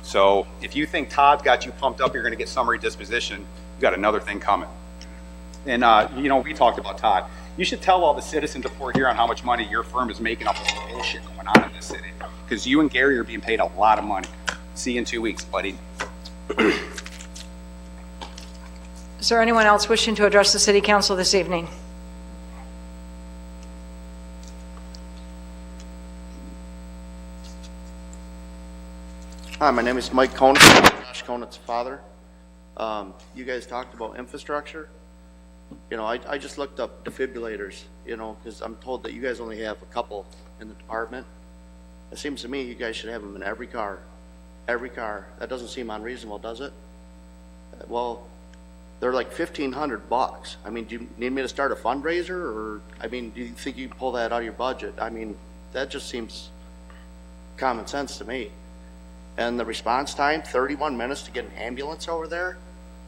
So if you think Todd's got you pumped up, you're going to get summary disposition, you got another thing coming. And, you know, we talked about Todd. You should tell all the citizens of Port Huron how much money your firm is making off of bullshit going on in this city. Because you and Gary are being paid a lot of money. See you in 2 weeks, buddy. Is there anyone else wishing to address the City Council this evening? Hi, my name is Mike Conant, Josh Conant's father. You guys talked about infrastructure. You know, I just looked up defibrillators, you know, because I'm told that you guys only have a couple in the department. It seems to me you guys should have them in every car. Every car. That doesn't seem unreasonable, does it? Well, they're like $1,500. I mean, do you need me to start a fundraiser, or, I mean, do you think you can pull that out of your budget? I mean, that just seems common sense to me. And the response time, 31 minutes to get an ambulance over there?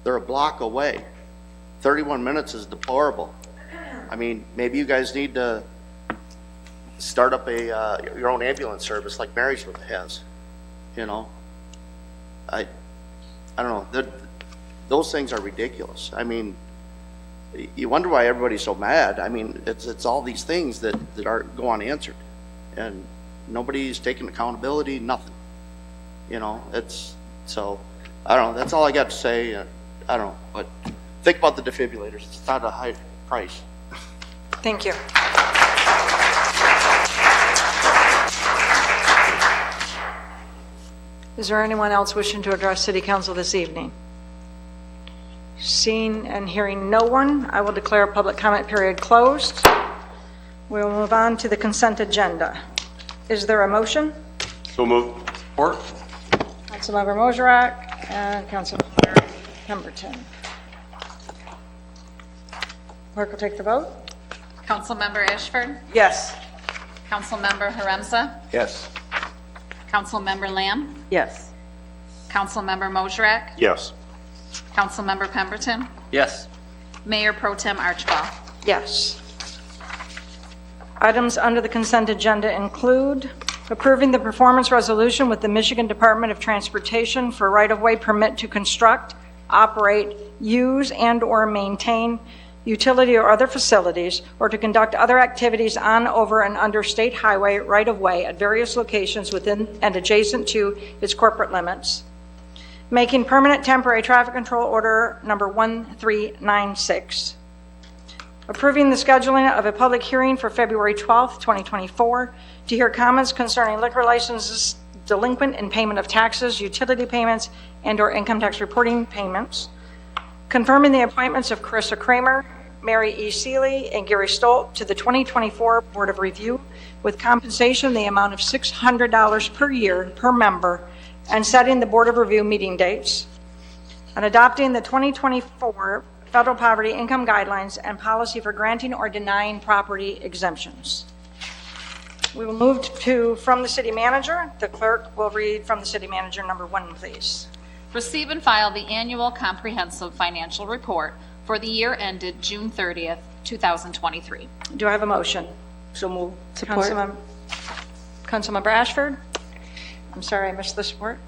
They're a block away. 31 minutes is deplorable. I mean, maybe you guys need to start up your own ambulance service like Marysville has, you know? I don't know. Those things are ridiculous. I mean, you wonder why everybody's so mad. I mean, it's all these things that go unanswered, and nobody's taking accountability, nothing. You know, so, I don't know, that's all I got to say. I don't know, but think about the defibrillators. It's not a high price. Thank you. Is there anyone else wishing to address City Council this evening? Seeing and hearing no one, I will declare a public comment period closed. We will move on to the consent agenda. Is there a motion? So moved. Support. Councilmember Mosrak and Councilmember Pemberton. Clerk will take the vote. Councilmember Ashford? Yes. Councilmember Haremsa? Yes. Councilmember Lamb? Yes. Councilmember Mosrak? Yes. Councilmember Pemberton? Yes. Mayor Pro Tem Archibald? Yes. Items under the consent agenda include approving the performance resolution with the Michigan Department of Transportation for right-of-way permit to construct, operate, use, and/or maintain utility or other facilities, or to conduct other activities on, over, and under state highway right-of-way at various locations within and adjacent to its corporate limits. Making permanent temporary traffic control order number 1396. Approving the scheduling of a public hearing for February 12th, 2024, to hear comments concerning liquor licenses delinquent in payment of taxes, utility payments, and/or income tax reporting payments. Confirming the appointments of Carissa Kramer, Mary E. Seeley, and Gary Stolt to the 2024 Board of Review with compensation in the amount of $600 per year per member, and setting the Board of Review meeting dates. And adopting the 2024 Federal Poverty Income Guidelines and policy for granting or denying property exemptions. We will move to from the City Manager. The clerk will read from the City Manager number 1, please. Receive and file the annual comprehensive financial report for the year ended June 30th, 2023. Do I have a motion? So move. Support. Councilmember Ashford? I'm sorry, I missed the support.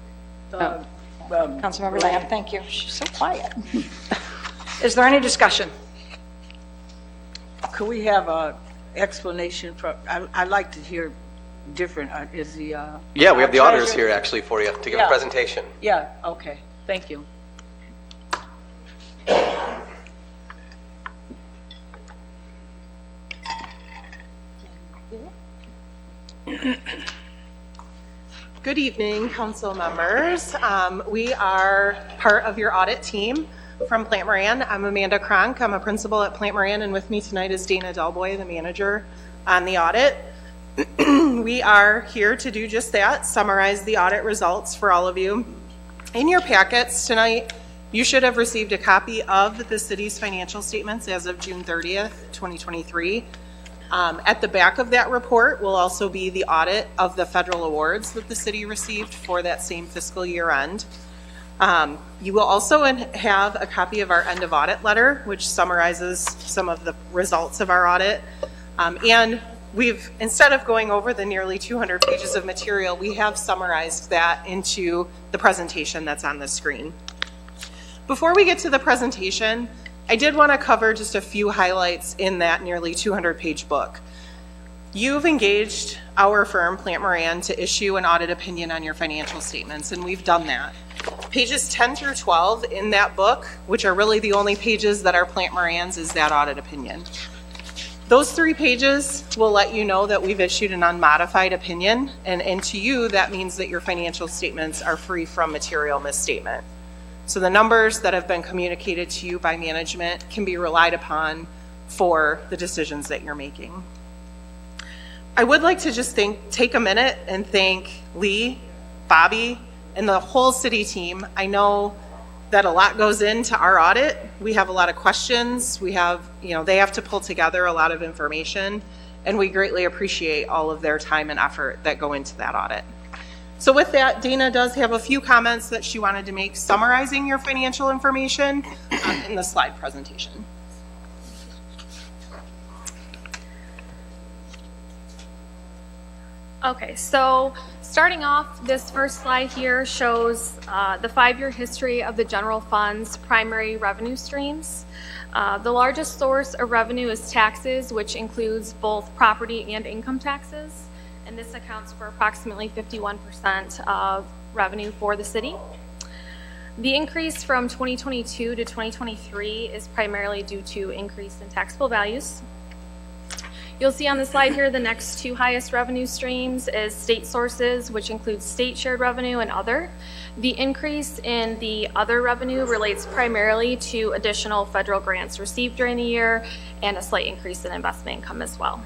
Councilmember Lamb, thank you. She's so quiet. Is there any discussion? Could we have a explanation for, I'd like to hear different, is the... Yeah, we have the auditors here actually for you to give a presentation. Yeah, okay, thank you. Good evening, council members. We are part of your audit team from Plant Moran. I'm Amanda Kronk. I'm a principal at Plant Moran, and with me tonight is Dana Delboy, the manager on the audit. We are here to do just that, summarize the audit results for all of you. In your packets tonight, you should have received a copy of the city's financial statements as of June 30th, 2023. At the back of that report will also be the audit of the federal awards that the city received for that same fiscal year end. You will also have a copy of our end of audit letter, which summarizes some of the results of our audit. And we've, instead of going over the nearly 200 pages of material, we have summarized that into the presentation that's on the screen. Before we get to the presentation, I did want to cover just a few highlights in that nearly 200-page book. You've engaged our firm, Plant Moran, to issue an audit opinion on your financial statements, and we've done that. Pages 10 through 12 in that book, which are really the only pages that are Plant Moran's, is that audit opinion. Those 3 pages will let you know that we've issued an unmodified opinion, and to you, that means that your financial statements are free from material misstatement. So the numbers that have been communicated to you by management can be relied upon for the decisions that you're making. I would like to just take a minute and thank Lee, Bobby, and the whole city team. I know that a lot goes into our audit. We have a lot of questions. We have, they have to pull together a lot of information, and we greatly appreciate all of their time and effort that go into that audit. So with that, Dana does have a few comments that she wanted to make summarizing your financial information in the slide presentation. Okay, so starting off, this first slide here shows the 5-year history of the general fund's primary revenue streams. The largest source of revenue is taxes, which includes both property and income taxes, and this accounts for approximately 51% of revenue for the city. The increase from 2022 to 2023 is primarily due to increase in taxable values. You'll see on the slide here the next 2 highest revenue streams is state sources, which includes state shared revenue and other. The increase in the other revenue relates primarily to additional federal grants received during the year and a slight increase in investment income as well.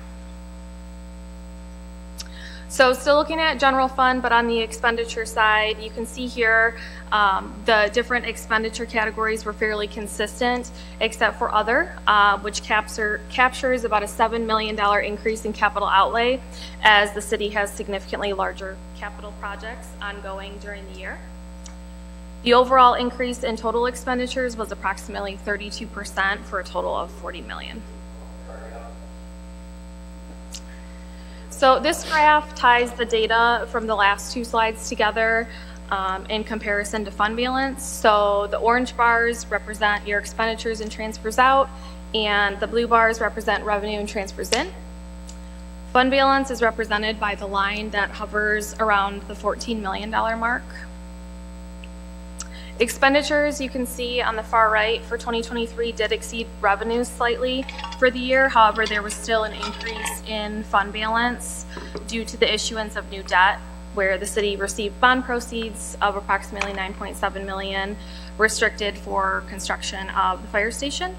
So still looking at general fund, but on the expenditure side, you can see here the different expenditure categories were fairly consistent, except for other, which captures about a $7 million increase in capital outlay, as the city has significantly larger capital projects ongoing during the year. The overall increase in total expenditures was approximately 32% for a total of $40 million. So this graph ties the data from the last 2 slides together in comparison to fund balance. So the orange bars represent your expenditures and transfers out, and the blue bars represent revenue and transfers in. Fund balance is represented by the line that hovers around the $14 million mark. Expenditures, you can see on the far right for 2023 did exceed revenues slightly for the year. However, there was still an increase in fund balance due to the issuance of new debt, where the city received bond proceeds of approximately $9.7 million restricted for construction of the fire station.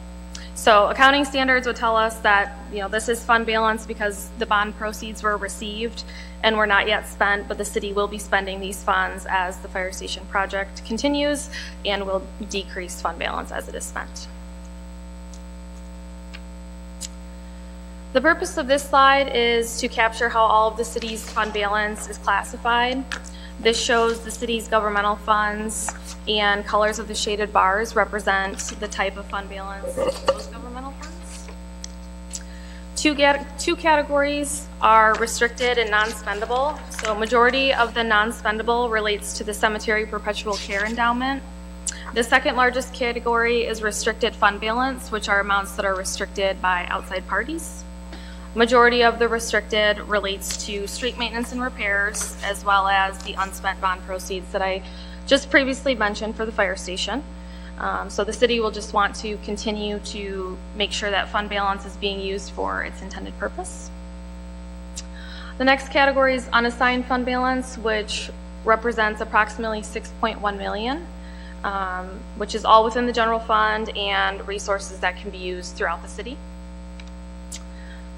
So accounting standards would tell us that this is fund balance because the bond proceeds were received and were not yet spent, but the city will be spending these funds as the fire station project continues and will decrease fund balance as it is spent. The purpose of this slide is to capture how all of the city's fund balance is classified. This shows the city's governmental funds, and colors of the shaded bars represent the type of fund balance in those governmental funds. Two categories are restricted and non-spendable. So majority of the non-spendable relates to the cemetery perpetual care endowment. The second largest category is restricted fund balance, which are amounts that are restricted by outside parties. Majority of the restricted relates to street maintenance and repairs, as well as the unspent bond proceeds that I just previously mentioned for the fire station. So the city will just want to continue to make sure that fund balance is being used for its intended purpose. The next category is unassigned fund balance, which represents approximately $6.1 million, which is all within the general fund and resources that can be used throughout the city.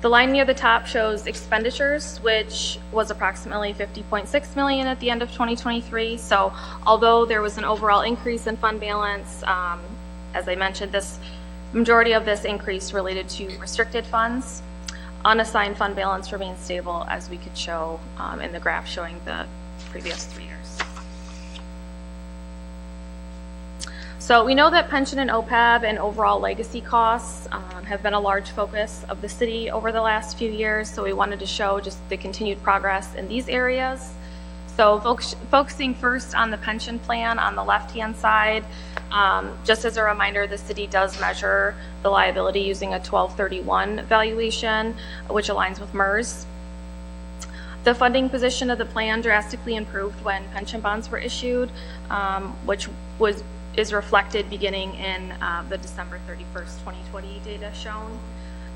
The line near the top shows expenditures, which was approximately $50.6 million at the end of 2023. So although there was an overall increase in fund balance, as I mentioned, this majority of this increase related to restricted funds. Unassigned fund balance remains stable, as we could show in the graph showing the previous 3 years. So we know that pension and OPEB and overall legacy costs have been a large focus of the city over the last few years, so we wanted to show just the continued progress in these areas. So focusing first on the pension plan on the left-hand side, just as a reminder, the city does measure the liability using a 1231 valuation, which aligns with MERS. The funding position of the plan drastically improved when pension bonds were issued, which is reflected beginning in the December 31st, 2020 data shown.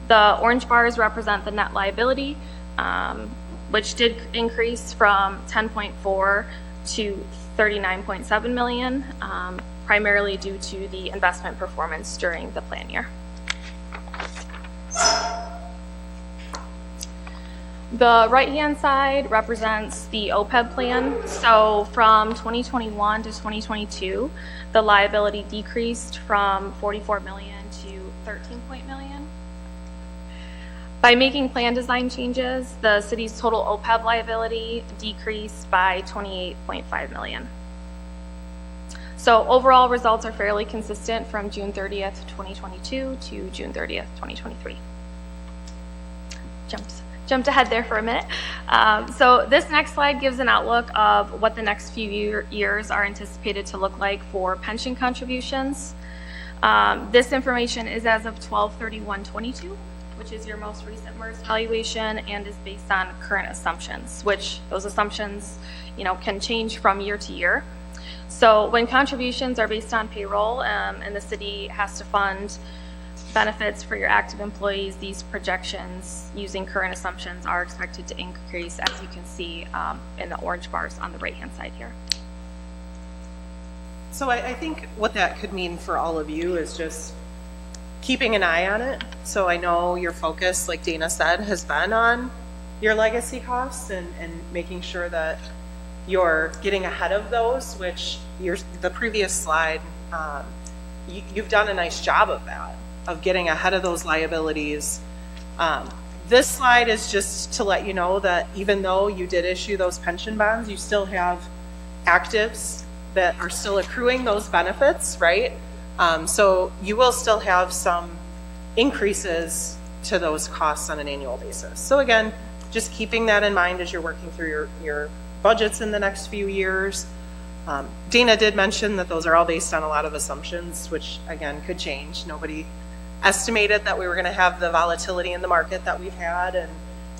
The orange bars represent the net liability, which did increase from 10.4 to 39.7 million, primarily due to the investment performance during the plan year. The right-hand side represents the OPEB plan. So from 2021 to 2022, the liability decreased from 44 million to 13 million. By making plan design changes, the city's total OPEB liability decreased by 28.5 million. So overall results are fairly consistent from June 30th, 2022 to June 30th, 2023. Jumped ahead there for a minute. So this next slide gives an outlook of what the next few years are anticipated to look like for pension contributions. This information is as of 12/31/22, which is your most recent MERS valuation, and is based on current assumptions, which those assumptions, can change from year to year. So when contributions are based on payroll, and the city has to fund benefits for your active employees, these projections using current assumptions are expected to increase, as you can see in the orange bars on the right-hand side here. So I think what that could mean for all of you is just keeping an eye on it. So I know your focus, like Dana said, has been on your legacy costs and making sure that you're getting ahead of those, which the previous slide, you've done a nice job of that, of getting ahead of those liabilities. This slide is just to let you know that even though you did issue those pension bonds, you still have actives that are still accruing those benefits, right? So you will still have some increases to those costs on an annual basis. So again, just keeping that in mind as you're working through your budgets in the next few years. Dana did mention that those are all based on a lot of assumptions, which again could change. Nobody estimated that we were going to have the volatility in the market that we've had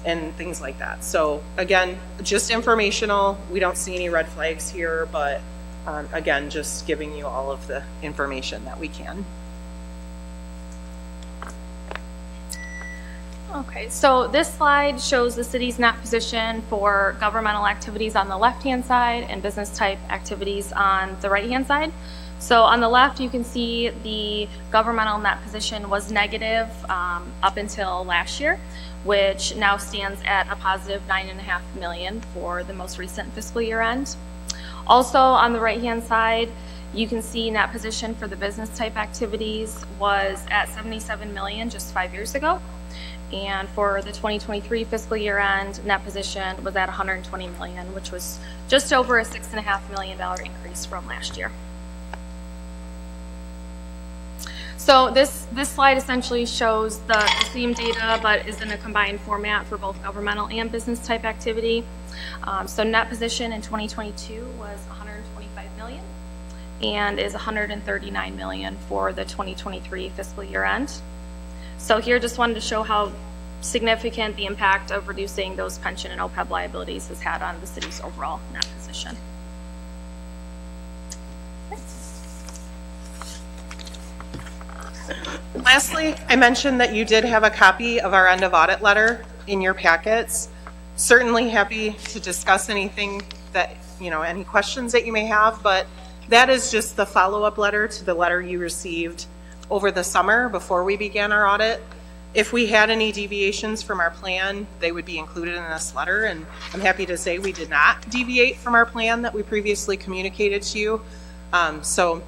and things like that. So again, just informational. We don't see any red flags here, but again, just giving you all of the information that we can. Okay, so this slide shows the city's net position for governmental activities on the left-hand side and business type activities on the right-hand side. So on the left, you can see the governmental net position was negative up until last year, which now stands at a positive 9.5 million for the most recent fiscal year end. Also on the right-hand side, you can see net position for the business type activities was at 77 million just 5 years ago. And for the 2023 fiscal year end, net position was at 120 million, which was just over a $6.5 million increase from last year. So this slide essentially shows the same data, but is in a combined format for both governmental and business type activity. So net position in 2022 was 125 million and is 139 million for the 2023 fiscal year end. So here just wanted to show how significant the impact of reducing those pension and OPEB liabilities has had on the city's overall net position. Lastly, I mentioned that you did have a copy of our end of audit letter in your packets. Certainly happy to discuss anything that, any questions that you may have, but that is just the follow-up letter to the letter you received over the summer before we began our audit. If we had any deviations from our plan, they would be included in this letter, and I'm happy to say we did not deviate from our plan that we previously communicated to you. So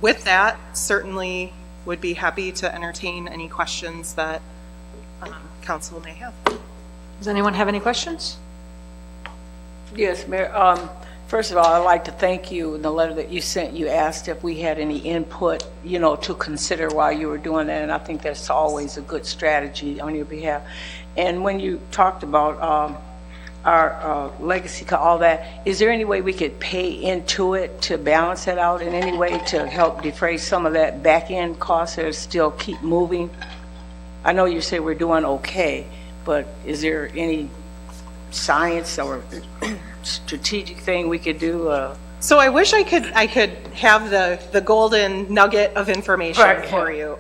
with that, certainly would be happy to entertain any questions that council may have. Does anyone have any questions? Yes, Mayor. First of all, I'd like to thank you. In the letter that you sent, you asked if we had any input, to consider while you were doing that, and I think that's always a good strategy on your behalf. And when you talked about our legacy, all that, is there any way we could pay into it to balance it out in any way to help defray some of that back-end costs that still keep moving? I know you say we're doing okay, but is there any science or strategic thing we could do? So I wish I could have the golden nugget of information for you.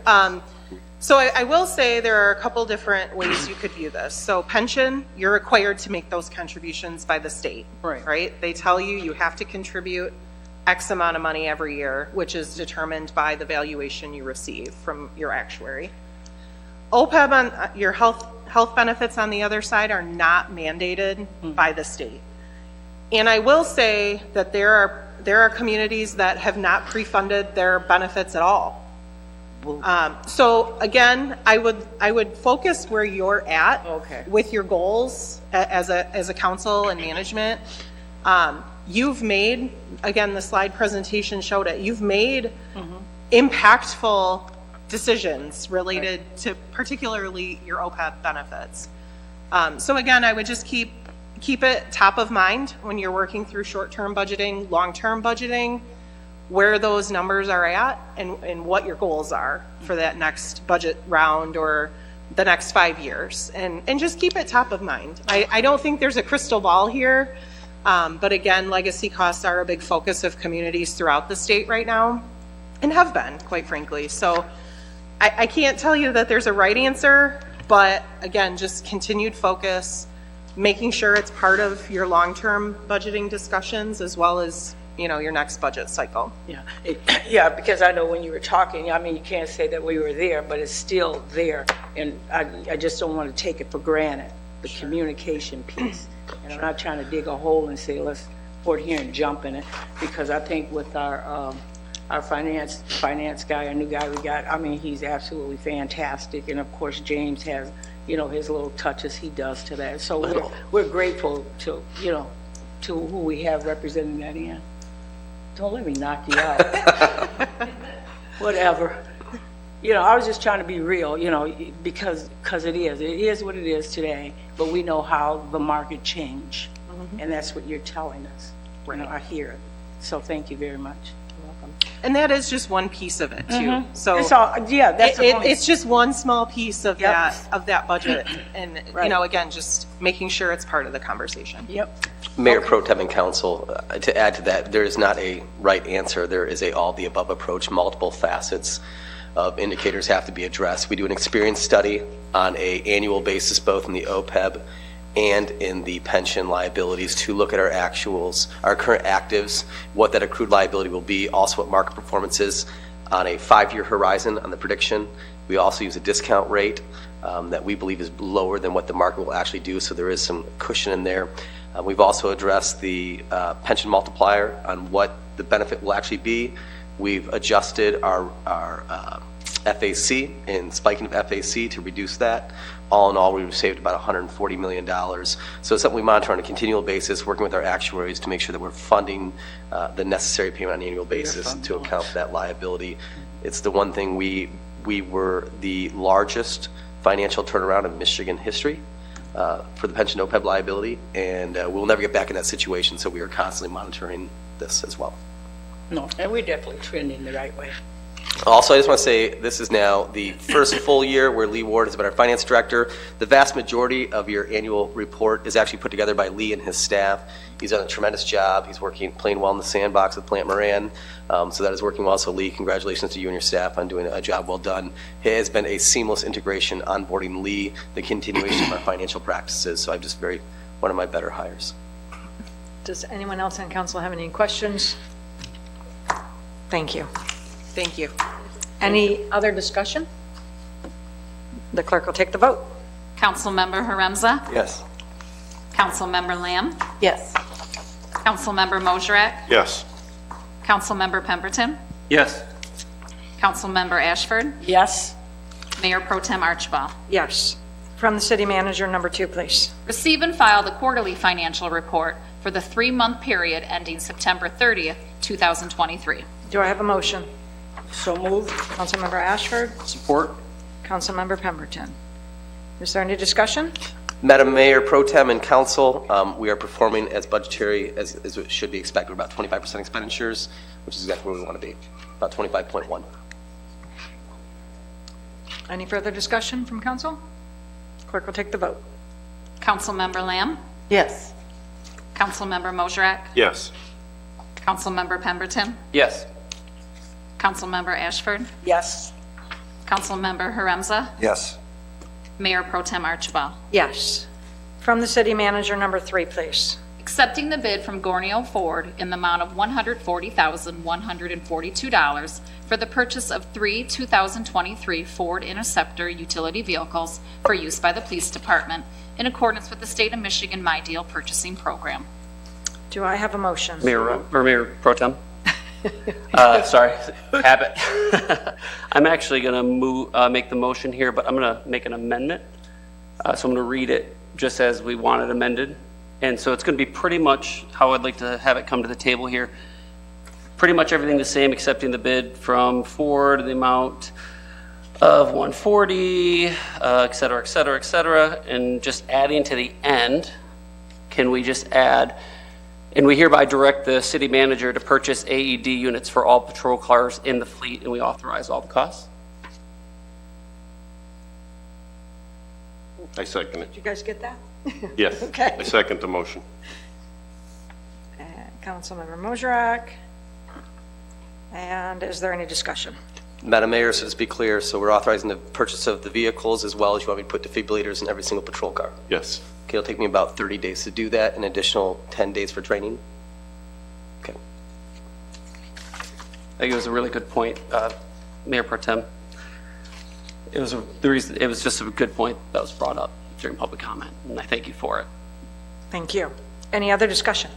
So I will say there are a couple different ways you could view this. So pension, you're required to make those contributions by the state, right? They tell you you have to contribute X amount of money every year, which is determined by the valuation you receive from your actuary. OPEB on your health benefits on the other side are not mandated by the state. And I will say that there are communities that have not pre-funded their benefits at all. So again, I would focus where you're at with your goals as a council and management. You've made, again, the slide presentation showed it, you've made impactful decisions related to particularly your OPEB benefits. So again, I would just keep it top of mind when you're working through short-term budgeting, long-term budgeting, where those numbers are at and what your goals are for that next budget round or the next 5 years. And just keep it top of mind. I don't think there's a crystal ball here, but again, legacy costs are a big focus of communities throughout the state right now and have been, quite frankly. So I can't tell you that there's a right answer, but again, just continued focus, making sure it's part of your long-term budgeting discussions as well as your next budget cycle. Yeah, because I know when you were talking, I mean, you can't say that we were there, but it's still there. And I just don't want to take it for granted, the communication piece. And I'm not trying to dig a hole and say, let's port here and jump in it, because I think with our finance guy, our new guy we got, I mean, he's absolutely fantastic. And of course, James has, his little touches he does to that. So we're grateful to who we have representing that end. Don't let me knock you out. Whatever. I was just trying to be real, because it is what it is today, but we know how the market changed, and that's what you're telling us. I hear it. So thank you very much. You're welcome. And that is just one piece of it too. So it's all, that's the point. It's just one small piece of that budget, and again, just making sure it's part of the conversation. Mayor Pro Tem and Council, to add to that, there is not a right answer. There is a all-the-above approach. Multiple facets of indicators have to be addressed. We do an experience study on an annual basis, both in the OPEB and in the pension liabilities, to look at our actuals, our current actives, what that accrued liability will be, also what market performance is on a 5-year horizon on the prediction. We also use a discount rate that we believe is lower than what the market will actually do, so there is some cushion in there. We've also addressed the pension multiplier on what the benefit will actually be. We've adjusted our FAC and spiking of FAC to reduce that. All in all, we've saved about $140 million. So it's something we monitor on a continual basis, working with our actuaries to make sure that we're funding the necessary payment on an annual basis to account for that liability. It's the one thing we were the largest financial turnaround in Michigan history for the pension OPEB liability, and we'll never get back in that situation, so we are constantly monitoring this as well. No, and we're definitely trending the right way. Also, I just want to say this is now the first full year where Lee Ward has been our finance director. The vast majority of your annual report is actually put together by Lee and his staff. He's done a tremendous job. He's playing well in the sandbox with Plant Moran, so that is working well. So Lee, congratulations to you and your staff on doing a job well done. It has been a seamless integration onboarding Lee, the continuation of our financial practices. So I'm just one of my better hires. Does anyone else on council have any questions? Thank you. Thank you. Any other discussion? The clerk will take the vote. Councilmember Haremza? Yes. Councilmember Lamb? Yes. Councilmember Mosrak? Yes. Councilmember Pemberton? Yes. Councilmember Ashford? Yes. Mayor Pro Tem Archibald? Yes. From the city manager, number 2, please. Receive and file the quarterly financial report for the 3-month period ending September 30th, 2023. Do I have a motion? So moved. Councilmember Ashford? Support. Councilmember Pemberton? Is there any discussion? Madam Mayor, Pro Tem, and Council, we are performing as budgetary as it should be expected. We're about 25% expenditures, which is exactly where we want to be, about 25.1. Any further discussion from council? Clerk will take the vote. Councilmember Lamb? Yes. Councilmember Mosrak? Yes. Councilmember Pemberton? Yes. Councilmember Ashford? Yes. Councilmember Haremza? Yes. Mayor Pro Tem Archibald? Yes. From the city manager, number 3, please. Accepting the bid from Gorneo Ford in the amount of $140,142 for the purchase of 3 2023 Ford Interceptor utility vehicles for use by the police department in accordance with the state of Michigan My Deal purchasing program. Do I have a motion? Mayor Pro Tem. Sorry, habit. I'm actually going to make the motion here, but I'm going to make an amendment. So I'm going to read it just as we want it amended. And so it's going to be pretty much how I'd like to have it come to the table here. Pretty much everything the same, accepting the bid from Ford, the amount of 140, et cetera, et cetera, et cetera. And just adding to the end, can we just add, and we hereby direct the city manager to purchase AED units for all patrol cars in the fleet, and we authorize all the costs? I second it. Did you guys get that? Yes. Okay. I second the motion. Councilmember Mosrak. And is there any discussion? Madam Mayor, so to be clear, so we're authorizing the purchase of the vehicles as well as you want me to put defibrillators in every single patrol car? Yes. Okay, it'll take me about 30 days to do that, an additional 10 days for training. Okay. I think it was a really good point, Mayor Pro Tem. It was just a good point that was brought up during public comment, and I thank you for it. Thank you. Any other discussion?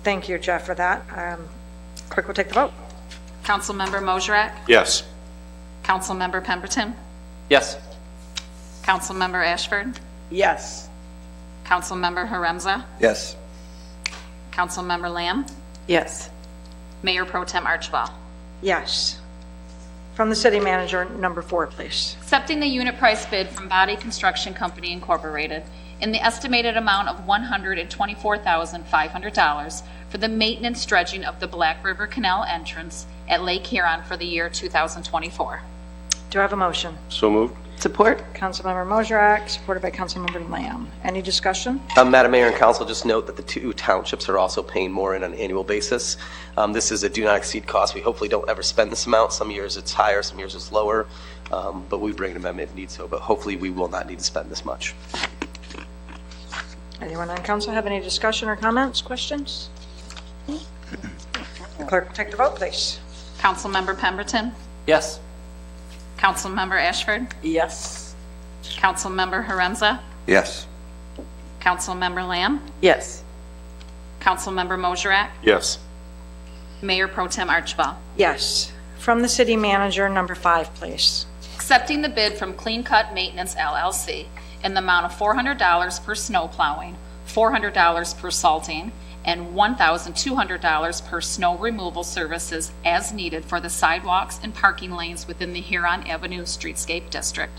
Thank you, Jeff, for that. Clerk will take the vote. Councilmember Mosrak? Yes. Councilmember Pemberton? Yes. Councilmember Ashford? Yes. Councilmember Haremza? Yes. Councilmember Lamb? Yes. Mayor Pro Tem Archibald? Yes. From the city manager, number 4, please. Accepting the unit price bid from Body Construction Company Incorporated in the estimated amount of $124,500 for the maintenance dredging of the Black River Canal entrance at Lake Huron for the year 2024. Do I have a motion? So moved. Support. Councilmember Mosrak, supported by Councilmember Lamb. Any discussion? Madam Mayor and Council, just note that the 2 townships are also paying more on an annual basis. This is a do not exceed cost. We hopefully don't ever spend this amount. Some years it's higher, some years it's lower, but we bring an amendment if need so. But hopefully we will not need to spend this much. Anyone on council have any discussion or comments, questions? The clerk will take the vote, please. Councilmember Pemberton? Yes. Councilmember Ashford? Yes. Councilmember Haremza? Yes. Councilmember Lamb? Yes. Councilmember Mosrak? Yes. Mayor Pro Tem Archibald? Yes. From the city manager, number 5, please. Accepting the bid from Clean Cut Maintenance LLC in the amount of $400 per snow plowing, $400 per salting, and $1,200 per snow removal services as needed for the sidewalks and parking lanes within the Huron Avenue Streetscape District.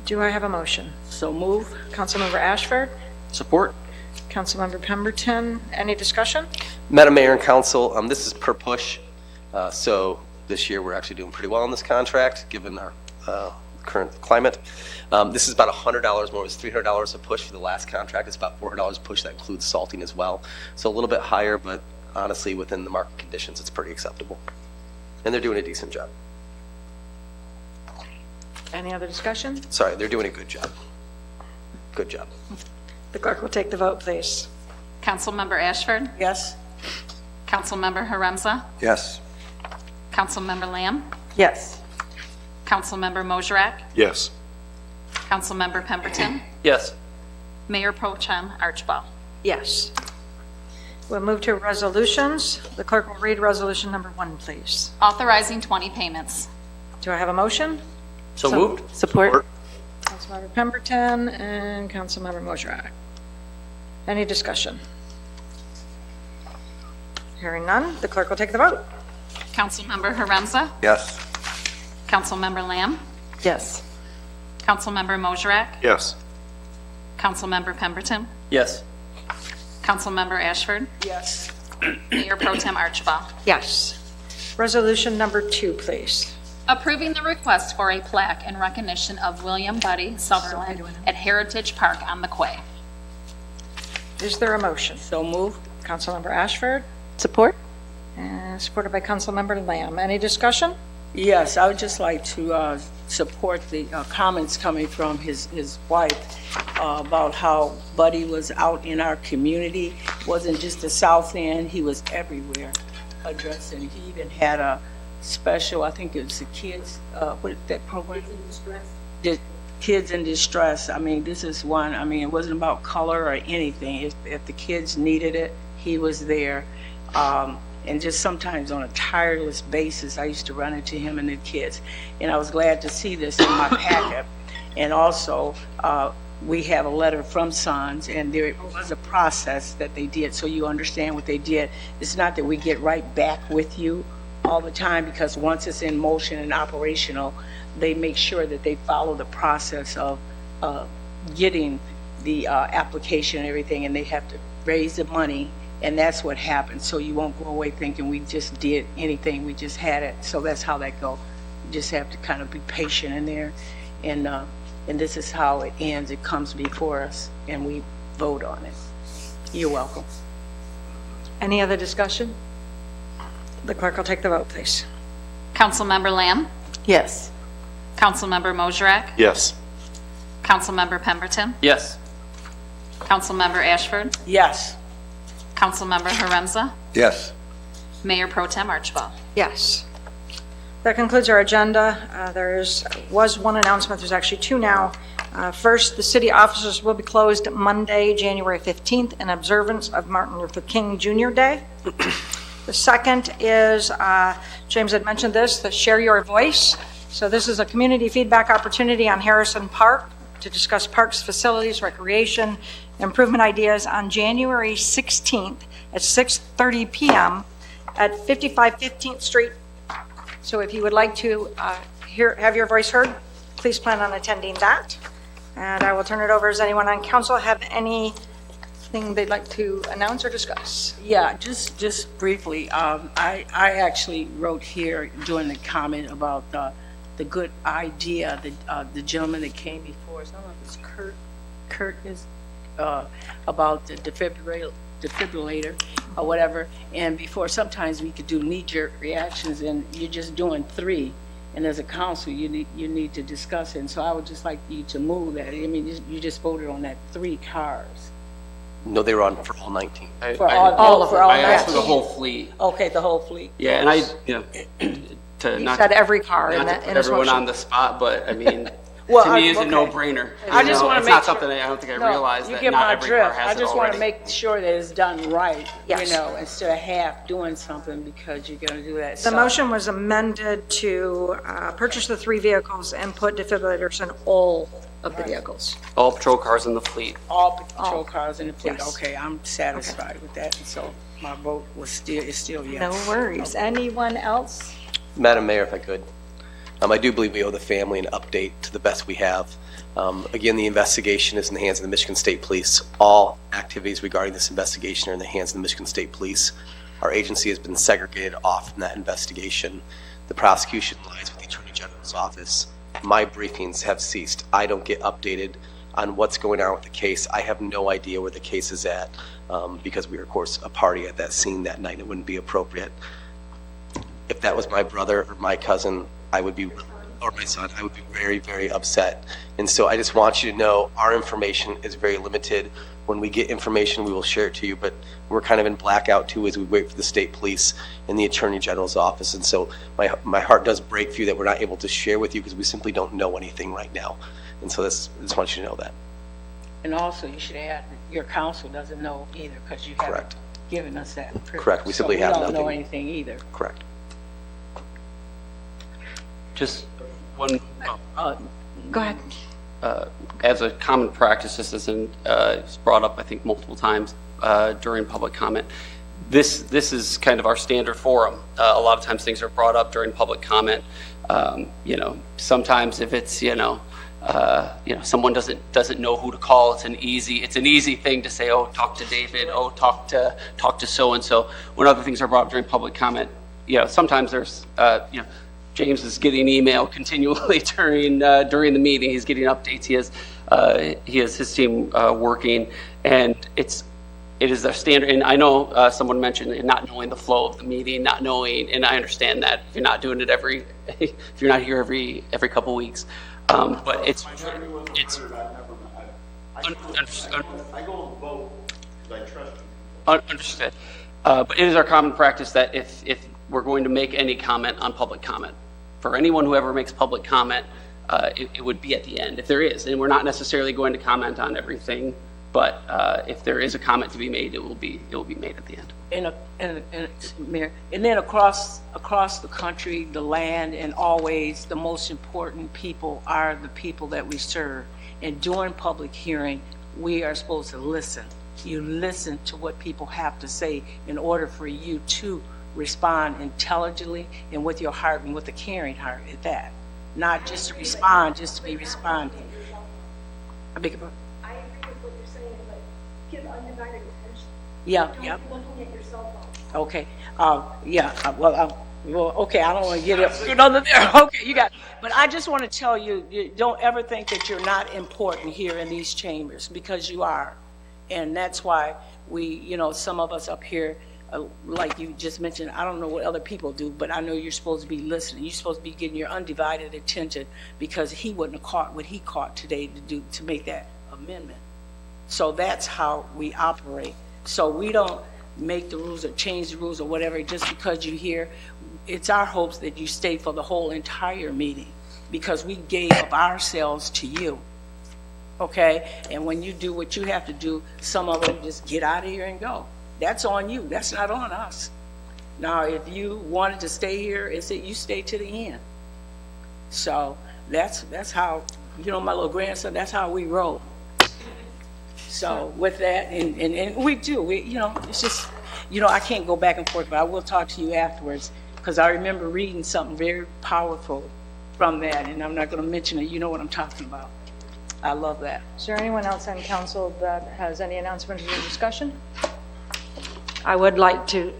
Do I have a motion? So move. Councilmember Ashford? Support. Councilmember Pemberton? Any discussion? Madam Mayor and Council, this is per push. So this year we're actually doing pretty well on this contract given our current climate. This is about $100 more. It was $300 a push for the last contract. It's about $400 a push. That includes salting as well. So a little bit higher, but honestly, within the market conditions, it's pretty acceptable. And they're doing a decent job. Any other discussion? Sorry, they're doing a good job. Good job. The clerk will take the vote, please. Councilmember Ashford? Yes. Councilmember Haremza? Yes. Councilmember Lamb? Yes. Councilmember Mosrak? Yes. Councilmember Pemberton? Yes. Mayor Pro Tem Archibald? Yes. We'll move to resolutions. The clerk will read resolution number 1, please. Authorizing 20 payments. Do I have a motion? So moved. Support. Councilmember Pemberton and Councilmember Mosrak. Any discussion? Hearing none, the clerk will take the vote. Councilmember Haremza? Yes. Councilmember Lamb? Yes. Councilmember Mosrak? Yes. Councilmember Pemberton? Yes. Councilmember Ashford? Yes. Mayor Pro Tem Archibald? Yes. Resolution number 2, please. Approving the request for a plaque in recognition of William Buddy Sutherland at Heritage Park on the Quay. Is there a motion? So move. Councilmember Ashford, Support? and supported by Councilmember Lamb. Any discussion? Yes, I would just like to support the comments coming from his wife about how Buddy was out in our community. Wasn't just the South End, he was everywhere addressing. He even had a special, I think it was the kids, what is that program? The Kids in Distress. I mean, this is one, I mean, it wasn't about color or anything. If the kids needed it, he was there. And just sometimes on a tireless basis, I used to run into him and the kids. And I was glad to see this in my packet. And also, we have a letter from Sons, and there was a process that they did, so you understand what they did. It's not that we get right back with you all the time, because once it's in motion and operational, they make sure that they follow the process of getting the application and everything, and they have to raise the money. And that's what happened. So you won't go away thinking we just did anything. We just had it. So that's how that goes. You just have to kind of be patient in there. And this is how it ends. It comes before us, and we vote on it. You're welcome. Any other discussion? The clerk will take the vote, please. Councilmember Lamb? Yes. Councilmember Mosrak? Yes. Councilmember Pemberton? Yes. Councilmember Ashford? Yes. Councilmember Harenza? Yes. Mayor Pro Tem Archibald? Yes. That concludes our agenda. There was one announcement. There's actually 2 now. First, the city offices will be closed Monday, January 15th in observance of Martin Luther King Jr. Day. The second is, James had mentioned this, the Share Your Voice. So this is a community feedback opportunity on Harrison Park to discuss parks, facilities, recreation, improvement ideas on January 16th at 6:30 p.m. at 55 15th Street. So if you would like to have your voice heard, please plan on attending that. And I will turn it over. Does anyone on council have anything they'd like to announce or discuss? Yeah, just briefly. I actually wrote here during the comment about the good idea, the gentleman that came before us. I don't know if it's Kurt is about the defibrillator or whatever. And before, sometimes we could do knee-jerk reactions, and you're just doing 3. And as a council, you need to discuss it. And so I would just like you to move that. I mean, you just voted on that 3 cars. No, they were on for all 19. For all of them. I asked for the whole fleet. Okay, the whole fleet. Yeah, and I, to You not said every car in not that to in put his everyone motion. on the spot, but I mean, Well, to me, it's okay. a no-brainer. I just want to it's make not sure- something that I don't think I No, realized you that get not my every car drift. has I it just want already. to make sure that it's done right, Yes. you know, instead of half doing something because you're going to do that. The motion was amended to purchase the 3 vehicles and put defibrillators in all of the vehicles. All patrol cars in the fleet. All patrol cars in the fleet. Yes. Okay, I'm satisfied with that. And so my vote is still yes. No worries. Anyone else? Madam Mayor, if I could. I do believe we owe the family an update to the best we have. Again, the investigation is in the hands of the Michigan State Police. All activities regarding this investigation are in the hands of the Michigan State Police. Our agency has been segregated off from that investigation. The prosecution lies with the Attorney General's office. My briefings have ceased. I don't get updated on what's going on with the case. I have no idea where the case is at because we were, of course, a party at that scene that night. It wouldn't be appropriate. If that was my brother or my cousin, or my son, I would be very, very upset. And so I just want you to know our information is very limited. When we get information, we will share it to you, but we're kind of in blackout too as we wait for the state police and the Attorney General's office. And so my heart does break for you that we're not able to share with you because we simply don't know anything right now. And so I just want you to know that. And also, you should add that your council doesn't know either because you haven't given us that privilege. Correct. We simply so have we don't know nothing. anything either. Correct. Just one. Go ahead. As a common practice, this isn't it's brought up, I think, multiple times during public comment. This is kind of our standard forum. A lot of times things are brought up during public comment. Sometimes if it's someone doesn't know who to call, it's an easy thing to say, oh, talk to David, oh, talk to so-and-so. When other things are brought up during public comment, sometimes there's, James is getting email continually during the meeting. He's getting updates. He has his team working, and it is their standard. And I know someone mentioned not knowing the flow of the meeting, not knowing, and I understand that if you're not doing it if you're not here every couple weeks, but it's understood. But it is our common practice that if we're going to make any comment on public comment, for anyone who ever makes public comment, it would be at the end, if there is. And we're not necessarily going to comment on everything, but if there is a comment to be made, it will be made at the end. Mayor, and then across the country, the land, and always the most important people are the people that we serve. And during public hearing, we are supposed to listen. You listen to what people have to say in order for you to respond intelligently and with your heart and with a caring heart at that. Not just to respond, just to be responding. I beg your pardon? I agree with what you're saying, but give undivided attention. Yeah, Don't yeah. be looking at your cell phone. Okay. Okay, I don't want to get it under there. Okay, you got it. But I just want to tell you, don't ever think that you're not important here in these chambers, because you are. And that's why some of us up here, like you just mentioned, I don't know what other people do, but I know you're supposed to be listening. You're supposed to be getting your undivided attention, because he wouldn't have caught what he caught today to make that amendment. So that's how we operate. So we don't make the rules or change the rules or whatever just because you're here. It's our hopes that you stay for the whole entire meeting, because we gave of ourselves to you. Okay? And when you do what you have to do, some of them just get out of here and go. That's on you. That's not on us. Now, if you wanted to stay here, it's that you stay to the end. So that's how, my little grandson, that's how we roll. So with that, and we do, it's just, I can't go back and forth, but I will talk to you afterwards, because I remember reading something very powerful from that, and I'm not going to mention it. You know what I'm talking about. I love that. Is there anyone else on council that has any announcements or discussion? I would like to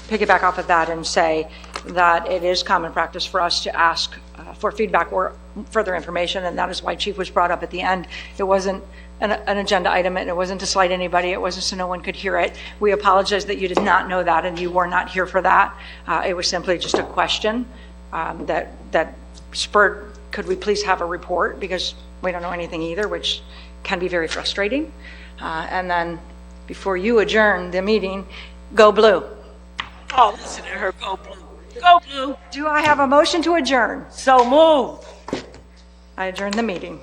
piggyback off of that and say that it is common practice for us to ask for feedback or further information, and that is why Chief was brought up at the end. It wasn't an agenda item, and it wasn't to slight anybody. It wasn't so no one could hear it. We apologize that you did not know that and you were not here for that. It was simply just a question that spurred, could we please have a report, because we don't know anything either, which can be very frustrating. And then before you adjourn the meeting, go blue. Oh, listen to her, go blue. Go blue. Do I have a motion to adjourn? So move. I adjourn the meeting.